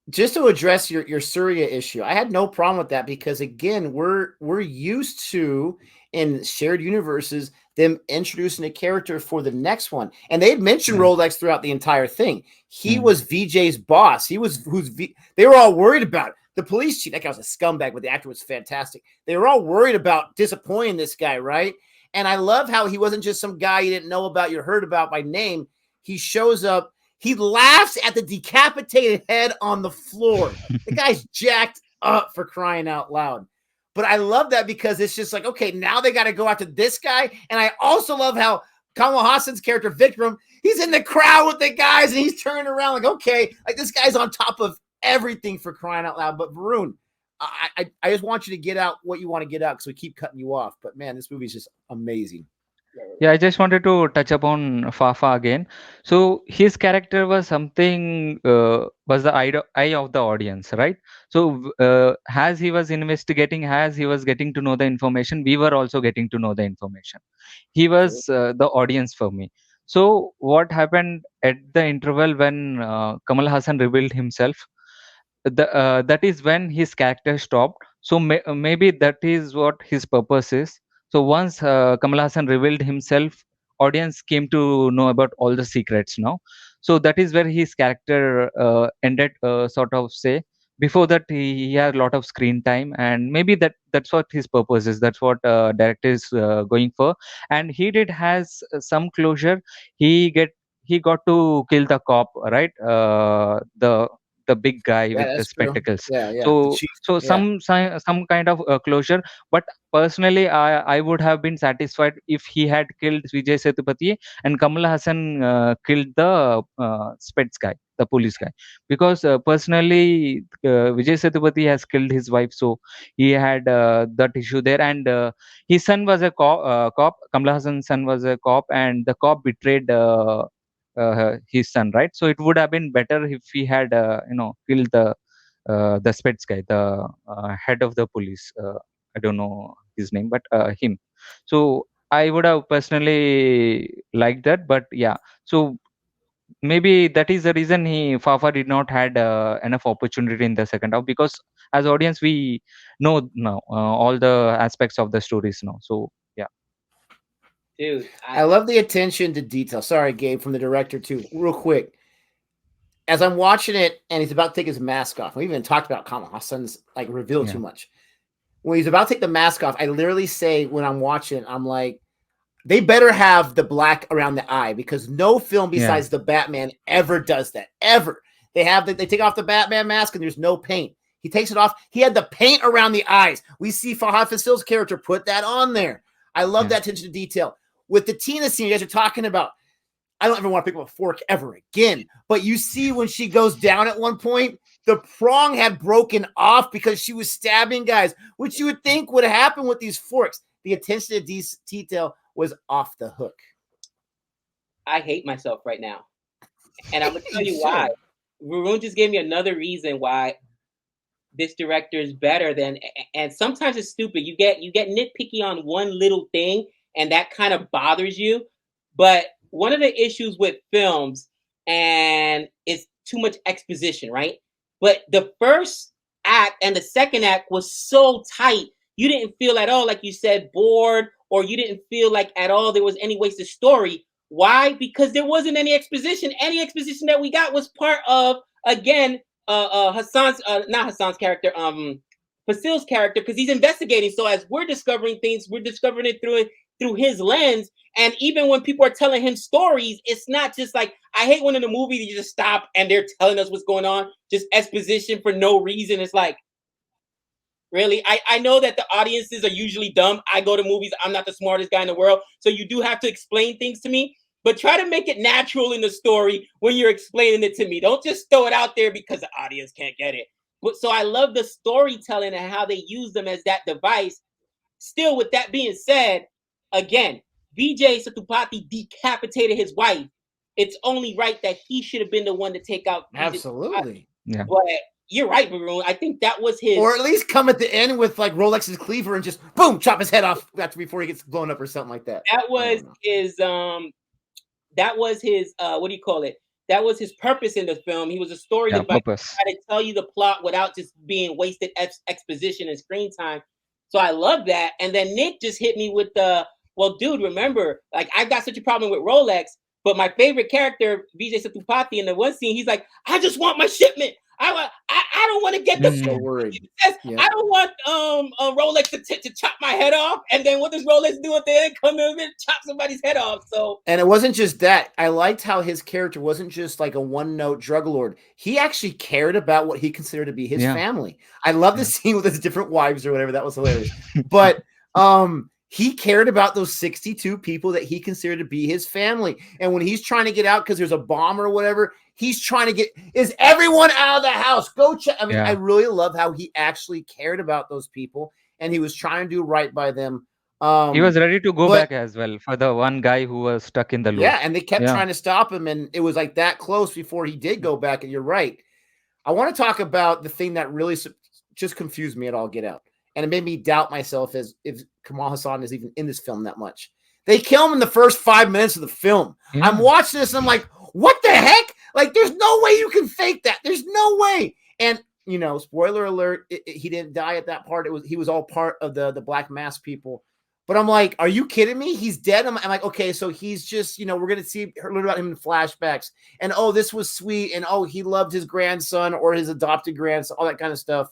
just to address your Syria issue, I had no problem with that because again, we're used to in shared universes them introducing a character for the next one, and they had mentioned Rolex throughout the entire thing. He was Vijay's boss. They were all worried about it. The police chief, that guy was a scumbag, but the actor was fantastic. They were all worried about disappointing this guy, right? And I love how he wasn't just some guy you didn't know about, you heard about by name. He shows up. He laughs at the decapitated head on the floor. The guy's jacked up, for crying out loud. But I love that because it's just like, okay, now they got to go after this guy. And I also love how Kamal Haasan's character, Vikram, he's in the crowd with the guys and he's turning around like, okay, like this guy's on top of everything, for crying out loud. But Varun, I just want you to get out what you want to get out because we keep cutting you off. But man, this movie is just amazing. Yeah, I just wanted to touch upon Fafa again. So his character was something was the eye of the audience, right? So as he was investigating, as he was getting to know the information, we were also getting to know the information. He was the audience for me. So what happened at the interval when Kamal Haasan revealed himself? That is when his character stopped. So maybe that is what his purpose is. So once Kamal Haasan revealed himself, audience came to know about all the secrets now. So that is where his character ended, sort of say. Before that, he had a lot of screen time, and maybe that's what his purpose is. That's what director is going for, and he did has some closure. He got to kill the cop, right? The big guy with the spectacles. So some kind of closure. But personally, I would have been satisfied if he had killed Vijay Sethupathi and Kamal Haasan killed the Spets guy, the police guy, because personally Vijay Sethupathi has killed his wife, so he had that issue there, and his son was a cop. Kamal Haasan's son was a cop, and the cop betrayed his son, right? So it would have been better if he had killed the Spets guy, the head of the police. I don't know his name, but him. So I would have personally liked that, but yeah. So maybe that is the reason Fafa did not had enough opportunity in the second half, because as audience we know now all the aspects of the stories now. So yeah. Dude, I love the attention to detail. Sorry, Gabe, from the director too. Real quick, as I'm watching it and he's about to take his mask off, we even talked about Kamal Haasan's like reveal too much. When he's about to take the mask off, I literally say when I'm watching, I'm like, they better have the black around the eye, because no film besides the Batman ever does that. Ever. They take off the Batman mask and there's no paint. He takes it off. He had the paint around the eyes. We see Fahadh Faasil's character put that on there. I love that attention to detail. With the Tina scene you guys are talking about, I don't ever want to pick up a fork ever again. But you see when she goes down at one point, the prong had broken off because she was stabbing guys, which you would think would happen with these forks. The attention to detail was off the hook. I hate myself right now. And I'm going to tell you why. Varun just gave me another reason why this director is better than, and sometimes it's stupid. You get nitpicky on one little thing, and that kind of bothers you. But one of the issues with films, and it's too much exposition, right? But the first act and the second act was so tight. You didn't feel at all, like you said, bored, or you didn't feel like at all there was any wasted story. Why? Because there wasn't any exposition. Any exposition that we got was part of, again, Hassan's, not Hassan's character, Faasil's character, because he's investigating. So as we're discovering things, we're discovering it through his lens. And even when people are telling him stories, it's not just like, I hate when in a movie you just stop and they're telling us what's going on, just exposition for no reason. It's like, really? I know that the audiences are usually dumb. I go to movies. I'm not the smartest guy in the world. So you do have to explain things to me. but try to make it natural in the story when you're explaining it to me. Don't just throw it out there because the audience can't get it. But so I love the storytelling and how they use them as that device. Still, with that being said, again, Vijay Sethupathi decapitated his wife. It's only right that he should have been the one to take out. Absolutely. Yeah. But you're right, Varun. I think that was his. Or at least come at the end with like Rolex's cleaver and just boom, chop his head off before he gets blown up or something like that. That was his. That was his. What do you call it? That was his purpose in the film. He was a story device. Try to tell you the plot without just being wasted exposition and screen time. So I love that. And then Nick just hit me with the, well, dude, remember, like I've got such a problem with Rolex, but my favorite character, Vijay Sethupathi, in the one scene, he's like, I just want my shipment. I don't want to get the so worried. Says, I don't want Rolex to chop my head off. And then what does Rolex do at the end? Come in and chop somebody's head off. So, and it wasn't just that. I liked how his character wasn't just like a one-note drug lord. He actually cared about what he considered to be his family. I love the scene with his different wives or whatever. That was hilarious. But he cared about those 62 people that he considered to be his family. And when he's trying to get out because there's a bomb or whatever, he's trying to get, is everyone out of the house? Go check. I mean, I really love how he actually cared about those people and he was trying to do right by them. He was ready to go back as well for the one guy who was stuck in the loop. Yeah, and they kept trying to stop him, and it was like that close before he did go back, and you're right. I want to talk about the thing that really just confused me at all get out. And it made me doubt myself as if Kamal Haasan is even in this film that much. They kill him in the first 5 minutes of the film. I'm watching this and I'm like, what the heck? Like, there's no way you can fake that. There's no way. And, you know, spoiler alert, he didn't die at that part. He was all part of the Black Mass people. But I'm like, are you kidding me? He's dead. I'm like, okay, so he's just, you know, we're going to learn about him in flashbacks. And, oh, this was sweet. And, oh, he loved his grandson or his adopted grandson, all that kind of stuff.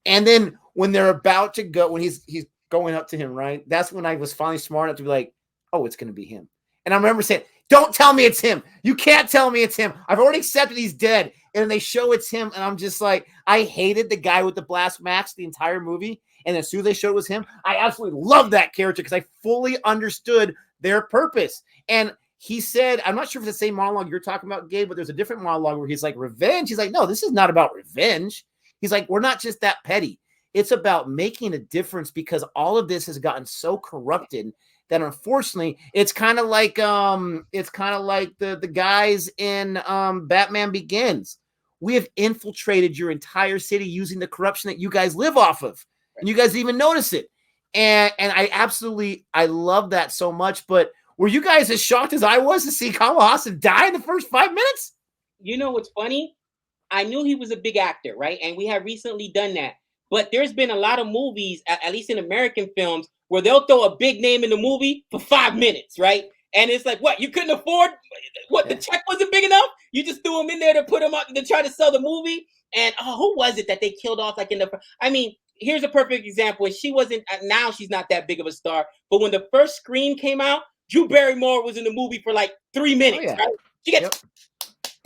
And then when they're about to go, when he's going up to him, right? That's when I was finally smart enough to be like, oh, it's going to be him. And I remember saying, don't tell me it's him. You can't tell me it's him. I've already accepted he's dead. And they show it's him. And I'm just like, I hated the guy with the blast mask the entire movie. And as soon as they showed it was him, I absolutely loved that character because I fully understood their purpose. And he said, I'm not sure if it's the same monologue you're talking about, Gabe, but there's a different monologue where he's like, revenge. He's like, no, this is not about revenge. He's like, we're not just that petty. It's about making a difference because all of this has gotten so corrupted that unfortunately it's kind of like the guys in Batman Begins. We have infiltrated your entire city using the corruption that you guys live off of. And you guys didn't even notice it. And I love that so much. But were you guys as shocked as I was to see Kamal Haasan die in the first 5 minutes? You know what's funny? I knew he was a big actor, right? And we have recently done that. But there's been a lot of movies, at least in American films, where they'll throw a big name in the movie for 5 minutes, right? And it's like, what? You couldn't afford? What? The check wasn't big enough? You just threw him in there to put him out to try to sell the movie? And who was it that they killed off? Like in the, I mean, here's a perfect example. She wasn't, now she's not that big of a star. But when the first Scream came out, Drew Barrymore was in the movie for like 3 minutes, right? She gets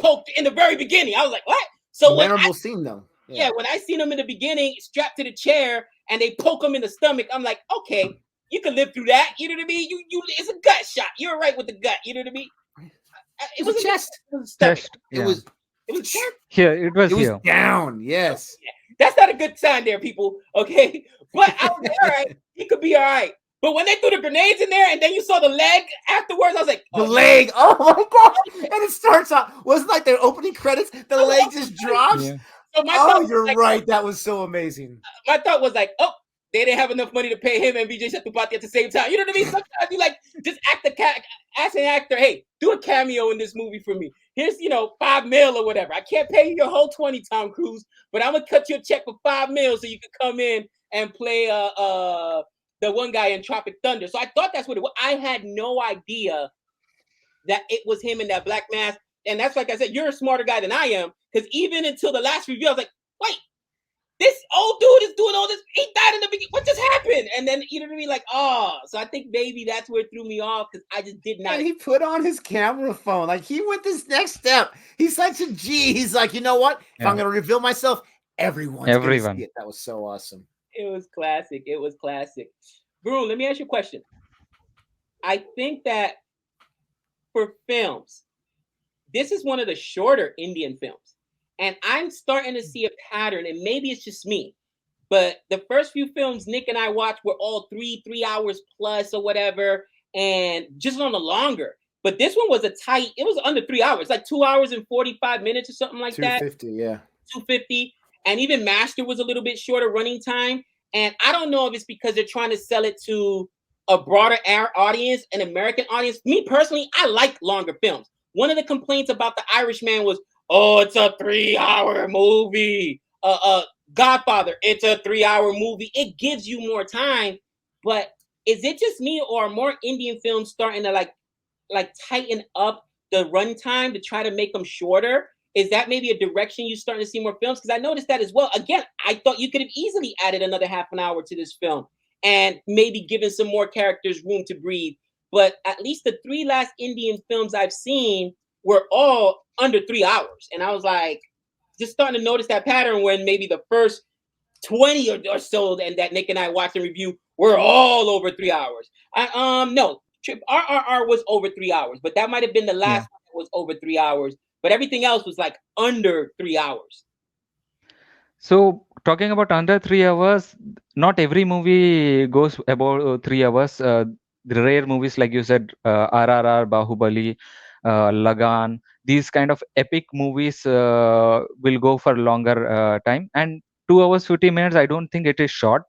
poked in the very beginning. I was like, what? So memorable scene though. Yeah, when I seen him in the beginning, strapped to the chair, and they poke him in the stomach, I'm like, okay, you can live through that. You know what I mean? You it's a gut shot. You're right with the gut. You know what I mean? It was a chest. It was chest. Here, it was here. Down. Yes. Yeah. That's not a good sign there, people. Okay. But I was like, all right, he could be all right. But when they threw the grenades in there and then you saw the leg afterwards, I was like, the leg. Oh my gosh. And it starts off, wasn't like their opening credits, the leg just drops. Yeah. So my you're like, right. That was so amazing. My thought was like, oh, they didn't have enough money to pay him and Vijay Sethupathi at the same time. You know what I mean? Sometimes you like just ask an actor, hey, do a cameo in this movie for me. Here's, $5 million or whatever. I can't pay you your whole 20, Tom Cruise, but I'm gonna cut you a check for $5 million so you can come in and play the one guy in Tropic Thunder. So I thought that's what it was. I had no idea that it was him in that black mask. And that's like I said, you're a smarter guy than I am. Because even until the last review, I was like, wait, this old dude is doing all this. He died in the beginning. What just happened? And then, you know what I mean? Like, so I think maybe that's where it threw me off because I just did not. And he put on his camera phone. Like, he went this next step. He's such a G. He's like, you know what? If I'm going to reveal myself, everyone's going to see it. That was so awesome. It was classic. It was classic. Varun, let me ask you a question. I think that for films, this is one of the shorter Indian films. And I'm starting to see a pattern, and maybe it's just me, but the first few films Nick and I watched were all 3 hours plus or whatever, and just on the longer. But this one was it was under 3 hours, like 2 hours and 45 minutes or something like that. 250, yeah. 250. And even Master was a little bit shorter running time. And I don't know if it's because they're trying to sell it to a broader audience, an American audience. Me personally, I like longer films. One of the complaints about The Irishman was, oh, it's a 3-hour movie. Godfather, it's a 3-hour movie. It gives you more time. But is it just me, or are more Indian films starting to like tighten up the runtime to try to make them shorter? Is that maybe a direction you're starting to see more films? Because I noticed that as well. Again, I thought you could have easily added another half an hour to this film and maybe given some more characters room to breathe. But at least the 3 last Indian films I've seen were all under 3 hours. And I was like, just starting to notice that pattern when maybe the first 20 or so and that Nick and I watched and review were all over 3 hours. No, RRR was over 3 hours, but that might have been the last one that was over 3 hours. But everything else was like under 3 hours. So talking about under 3 hours, not every movie goes about 3 hours. The rare movies, like you said, RRR, Bahubali, Lagan, these kind of epic movies will go for longer time. And 2 hours 50 minutes, I don't think it is short.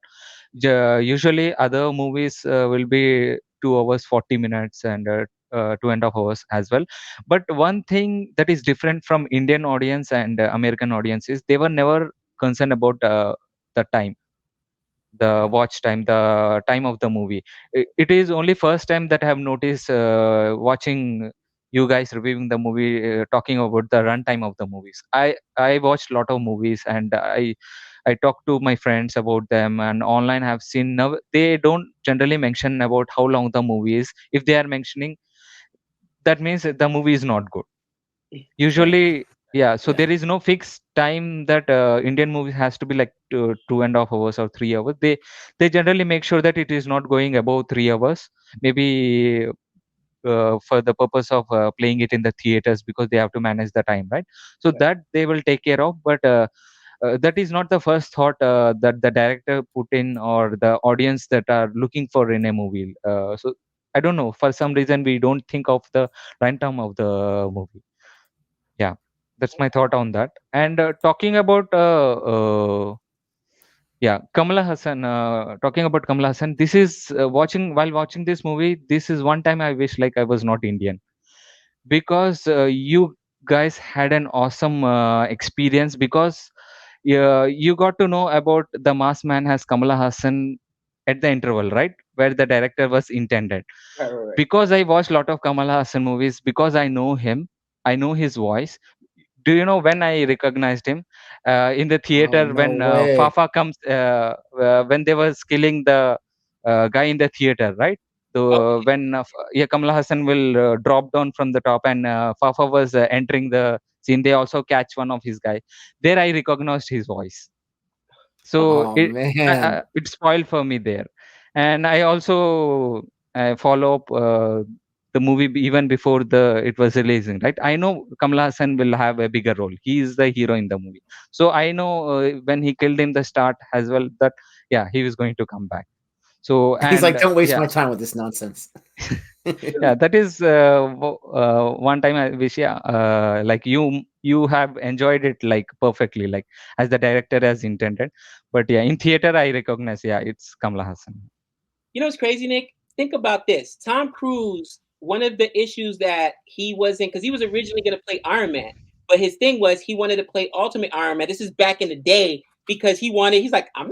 Usually other movies will be 2 hours 40 minutes and 2.5 hours as well. But one thing that is different from Indian audience and American audience is they were never concerned about the time, the watch time, the time of the movie. It is only first time that I have noticed watching you guys reviewing the movie, talking about the runtime of the movies. I watched a lot of movies, and I talk to my friends about them, and online have seen now they don't generally mention about how long the movie is. If they are mentioning, that means that the movie is not good. Usually, yeah. So there is no fixed time that Indian movie has to be like 2.5 hours or 3 hours. They generally make sure that it is not going above 3 hours. Maybe for the purpose of playing it in the theaters, because they have to manage the time, right? So that they will take care of. But that is not the first thought that the director put in, or the audience that are looking for in a movie. So I don't know. For some reason, we don't think of the runtime of the movie. Yeah, that's my thought on that. And talking about Kamala Hassan. Talking about Kamala Hassan, this is while watching this movie. This is one time I wish like I was not Indian, because you guys had an awesome experience, because you got to know about the mass man as Kamala Hassan at the interval, right, where the director was intended. Right. Because I watched a lot of Kamala Hassan movies, because I know him, I know his voice. Do you know when I recognized him in the theater, no when way. Fafa comes, when they was killing the guy in the theater, right? So when Kamala Hassan will drop down from the top, and Fafa was entering the scene, they also catch one of his guy. There I recognized his voice. So Oh man. it spoiled for me there. And I also follow up the movie even before it was releasing, right? I know Kamal Hassan will have a bigger role. He is the hero in the movie. So I know when he killed him the start as well, that he was going to come back. So He's like, don't waste yeah, my time with this nonsense. yeah, that is one time I wish like you have enjoyed it like perfectly, like as the director has intended. But yeah, in theater I recognize it's Kamala Hassan. You know what's crazy, Nick? Think about this. Tom Cruise, one of the issues that he wasn't, because he was originally going to play Iron Man, but his thing was he wanted to play Ultimate Iron Man. This is back in the day, because he's like, I'm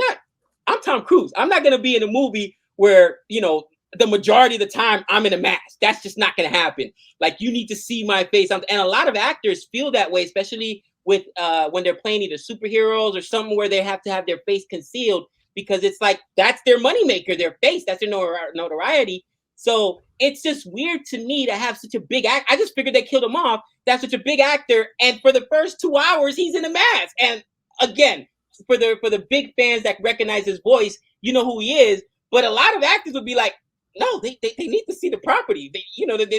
Tom Cruise. I'm not going to be in a movie where, the majority of the time I'm in a mask. That's just not going to happen. Like, you need to see my face. And a lot of actors feel that way, especially with when they're playing either superheroes or something where they have to have their face concealed, because it's like that's their moneymaker, their face, that's their notoriety. So it's just weird to me to have such a big act. I just figured they killed him off. That's such a big actor, and for the first 2 hours he's in a mask. And again, for the big fans that recognize his voice, you know who he is. But a lot of actors would be like, no, they need to see the property. They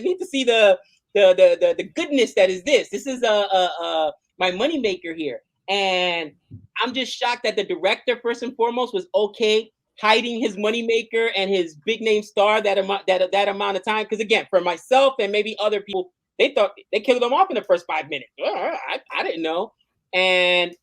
need to see the the goodness that is this. This is my moneymaker here. And I'm just shocked that the director, first and foremost, was okay hiding his moneymaker and his big name star that amount of time. Because again, for myself and maybe other people, they thought they killed him off in the first 5 minutes. I didn't know. And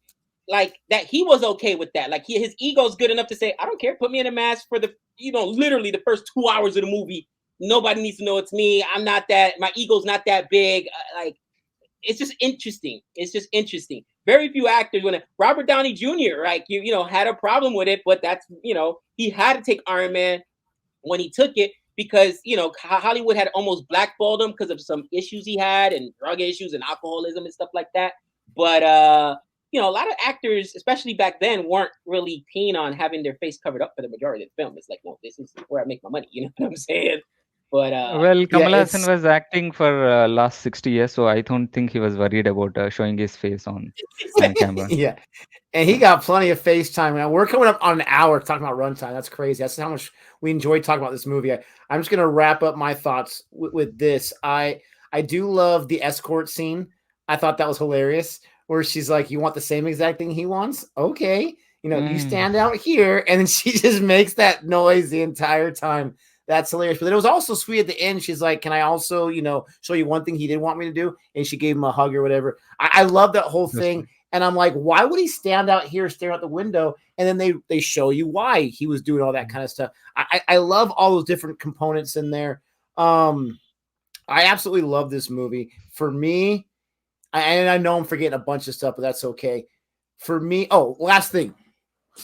like that, he was okay with that. Like his ego's good enough to say, I don't care. Put me in a mask for the, literally the first 2 hours of the movie. Nobody needs to know it's me. I'm not that. My ego's not that big. Like, it's just interesting. It's just interesting. Very few actors, when Robert Downey Jr., like had a problem with it, but that's he had to take Iron Man when he took it because Hollywood had almost blackballed him because of some issues he had and drug issues and alcoholism and stuff like that. But a lot of actors, especially back then, weren't really keen on having their face covered up for the majority of the film. It's like, no, this is where I make my money. You know what I'm saying? But well, Kamal Haasan was acting for last 60 years, so I don't think he was worried about showing his face on camera. Yeah, and he got plenty of face time. Now we're coming up on an hour talking about runtime. That's crazy. That's how much we enjoyed talking about this movie. I'm just gonna wrap up my thoughts with this. I do love the escort scene. I thought that was hilarious. Where she's like, "You want the same exact thing he wants? Okay, you stand out here," and then she just makes that noise the entire time. That's hilarious. But it was also sweet at the end. She's like, can I also, show you one thing he didn't want me to do? And she gave him a hug or whatever. I love that whole thing. And I'm like, why would he stand out here staring out the window? And then they show you why he was doing all that kind of stuff. I love all those different components in there. I absolutely love this movie. For me, and I know I'm forgetting a bunch of stuff, but that's okay. For me, last thing.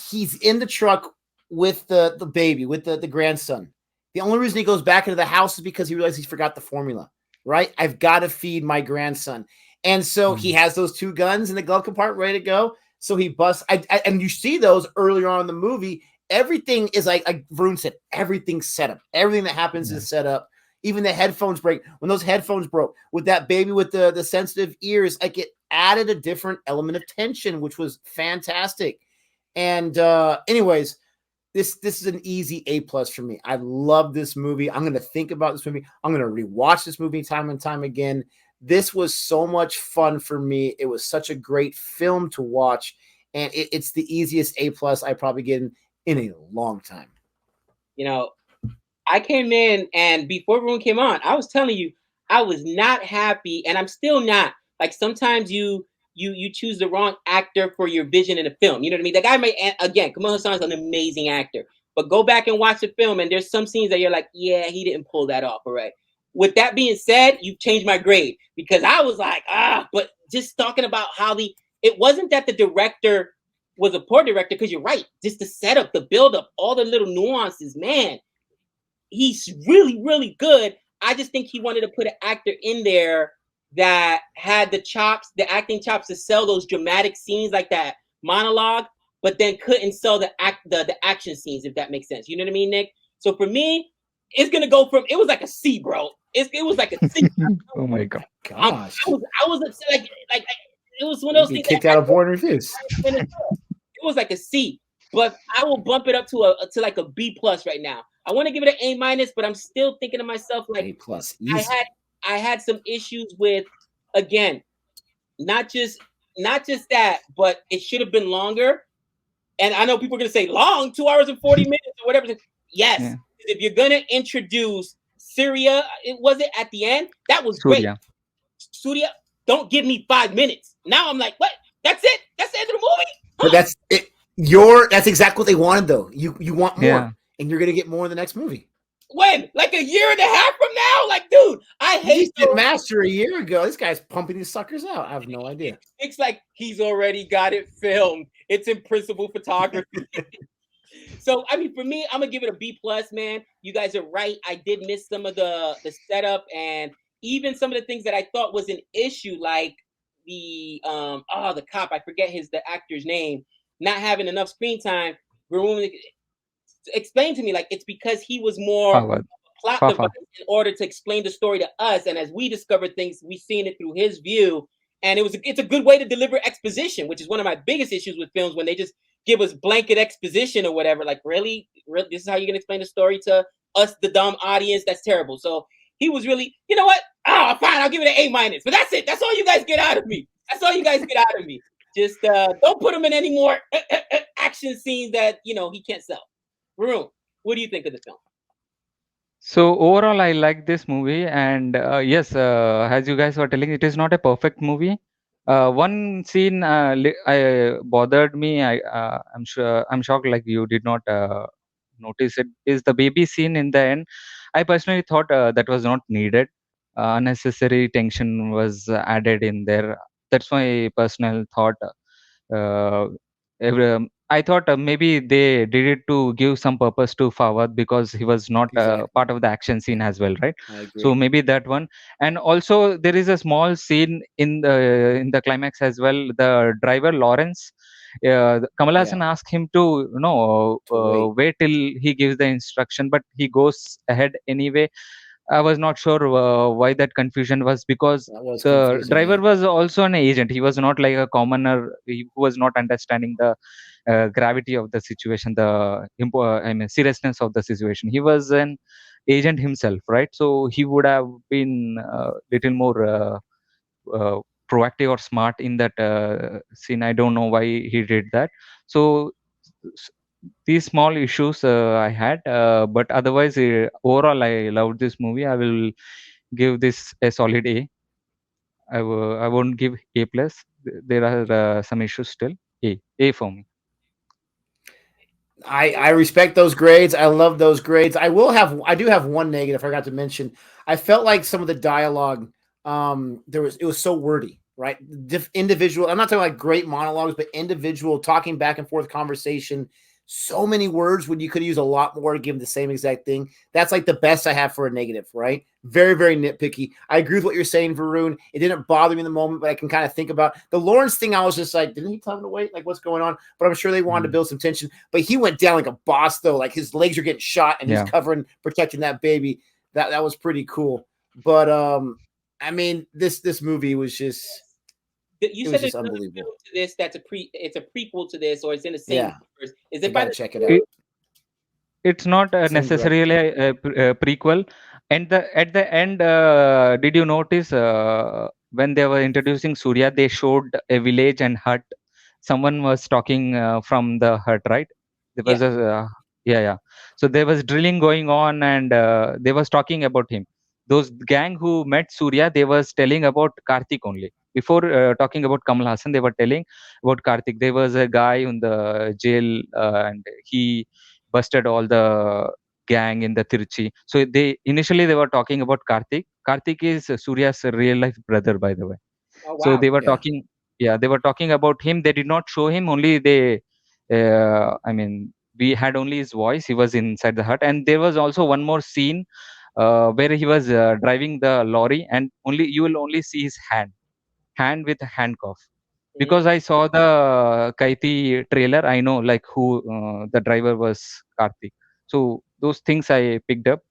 He's in the truck with the baby, with the grandson. The only reason he goes back into the house is because he realized he forgot the formula, right? I've got to feed my grandson. And so he has those 2 guns in the glove compartment ready to go. So he busts. And you see those earlier on in the movie. Everything is like Varun said, everything's set up. Everything that happens is set up. Even the headphones break. When those headphones broke, with that baby with the sensitive ears, like it added a different element of tension, which was fantastic. And anyways, This is an easy A+ for me. I love this movie. I'm going to think about this movie. I'm going to rewatch this movie time and time again. This was so much fun for me. It was such a great film to watch, and it's the easiest A+ I probably get in a long time. I came in, and before everyone came on, I was telling you, I was not happy, and I'm still not. Like sometimes you choose the wrong actor for your vision in a film. You know what I mean? The guy again, Kamal Haasan is an amazing actor, but go back and watch the film and there's some scenes that you're like, yeah, he didn't pull that off. All right. With that being said, you've changed my grade because I was like, but just talking about how it wasn't that the director was a poor director, because you're right. Just the setup, the buildup, all the little nuances, man, he's really, really good. I just think he wanted to put an actor in there that had the acting chops to sell those dramatic scenes like that monologue, but then couldn't sell the action scenes, if that makes sense. You know what I mean, Nick? So for me, it's gonna go from, it was like a C, bro. It was like a C. Oh my gosh! I was upset, like it was one of those things. Kicked out of Boring Reviews. It was like a C, but I will bump it up to like a B+ right now. I want to give it an A-, but I'm still thinking to myself like A+. I had some issues with, again, not just that, but it should have been longer. And I know people are going to say long, 2 hours and 40 minutes or whatever. Yes, yeah. If you're going to introduce Syria, was it at the end? That was great. Surya, don't give me 5 minutes. Now I'm like, what? That's it? That's the end of the movie? Huh? But that's it. That's exactly what they wanted, though. You want more, and you're going to get more in the next movie. When? Like a year and a half from now? Like, dude, I hate did Master a year ago. This guy's pumping these suckers out. I have no idea. It's like he's already got it filmed. It's in principal photography. So, I mean, for me, I'm going to give it a B+, man. You guys are right. I did miss some of the setup and even some of the things that I thought was an issue, like the cop. I forget the actor's name. Not having enough screen time. Explain to me, like, it's because he was more plot device in order to explain the story to us, and as we discovered things, we've seen it through his view, and it's a good way to deliver exposition, which is one of my biggest issues with films, when they just give us blanket exposition or whatever. Like, really, this is how you're gonna explain the story to us, the dumb audience? That's terrible. So he was really, you know what? no, fine, I'll give it an A-. But that's it. That's all you guys get out of me. That's all you guys get out of me. Just don't put him in any more action scenes that he can't sell. Varun, what do you think of the film? So overall, I like this movie, and yes, as you guys were telling, it is not a perfect movie. One scene I bothered me. I'm shocked. Like you did not notice it. Is the baby scene in the end? I personally thought that was not needed. Unnecessary tension was added in there. That's my personal thought. Uh, I thought maybe they did it to give some purpose to Fawad because he was not Exactly. part of the action scene as well, right? I agree. So maybe that one, and also there is a small scene in the climax as well. The driver Lawrence, Kamal Hassan asked him to wait till he gives the instruction, but he goes ahead anyway. I was not sure why that confusion was, because the driver was also an agent. He was not like a commoner who was not understanding the gravity of the situation, the seriousness of the situation. He was an agent himself, right? So he would have been little more proactive or smart in that scene. I don't know why he did that. So these small issues I had, but otherwise, overall, I loved this movie. I will give this a solid A. I won't give A plus. There are some issues still. A for me. I respect those grades. I love those grades. I do have one negative I forgot to mention. I felt like some of the dialogue, it was so wordy, right? Individual. I'm not talking like great monologues, but individual talking back and forth conversation. So many words when you could use a lot more to give them the same exact thing. That's like the best I have for a negative, right? Very, very nitpicky. I agree with what you're saying, Varun. It didn't bother me in the moment, but I can kind of think about the Lawrence thing. I was just like, didn't he tell him to wait? Like, what's going on? But I'm sure they wanted to build some tension. But he went down like a boss, though. Like his legs are getting shot and he's covering, protecting that baby. That was pretty cool. But I mean, this movie was just You said there's unbelievable. To this that's it's a prequel to this, or it's in the same universe. Is it by check it out? It's not necessarily a prequel. And at the end, did you notice when they were introducing Surya, they showed a village and hut. Someone was talking from the hut, right? There was yeah. So there was drilling going on, and they was talking about him. Those gang who met Surya, they was telling about Karthik only. Before talking about Kamal Hassan, they were telling about Karthik. There was a guy in the jail, and he busted all the gang in the Tiruchi. So they were talking about Karthik. Karthik is Surya's real life brother, by the way. Oh, wow. So they were talking. Yeah, they were talking about him. They did not show him. Only we had only his voice. He was inside the hut, and there was also one more scene where he was driving the lorry, and you will only see his hand with a handcuff. Because I saw the Kaiti trailer, I know like who the driver was, Karthik. So those things I picked up.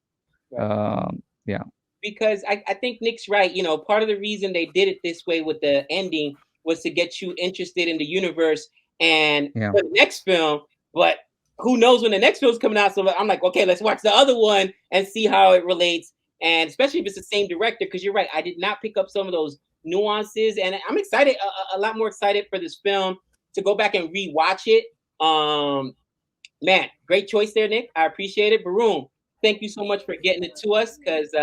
Yeah. Because I think Nick's right. Part of the reason they did it this way with the ending was to get you interested in the universe and for the next film. But who knows when the next film's coming out? So I'm like, okay, let's watch the other one and see how it relates. And especially if it's the same director, because you're right, I did not pick up some of those nuances, and I'm excited, a lot more excited for this film to go back and rewatch it. Man, great choice there, Nick. I appreciate it. Varun, thank you so much for getting it to us, because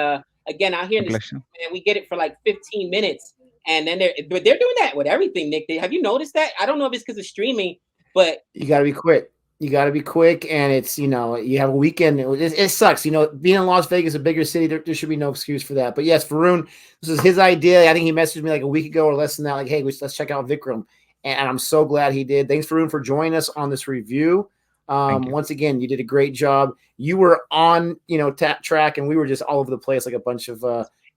again, out here in this, man, we get it for like 15 minutes, and then they're doing that with everything, Nick. Have you noticed that? I don't know if it's because of streaming, but you got to be quick. You got to be quick, and it's, you have a weekend. It sucks. Being in Las Vegas, a bigger city, there should be no excuse for that. But yes, Varun, this is his idea. I think he messaged me like a week ago or less than that, like, hey, let's check out Vikram. And I'm so glad he did. Thanks, Varun, for joining us on this review. Once again, you did a great job. You were on, track, and we were just all over the place like a bunch of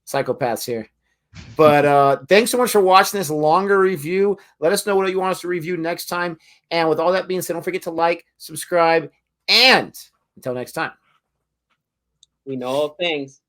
psychopaths here. But thanks so much for watching this longer review. Let us know what you want us to review next time. And with all that being said, don't forget to like, subscribe, and until next time. We know all things.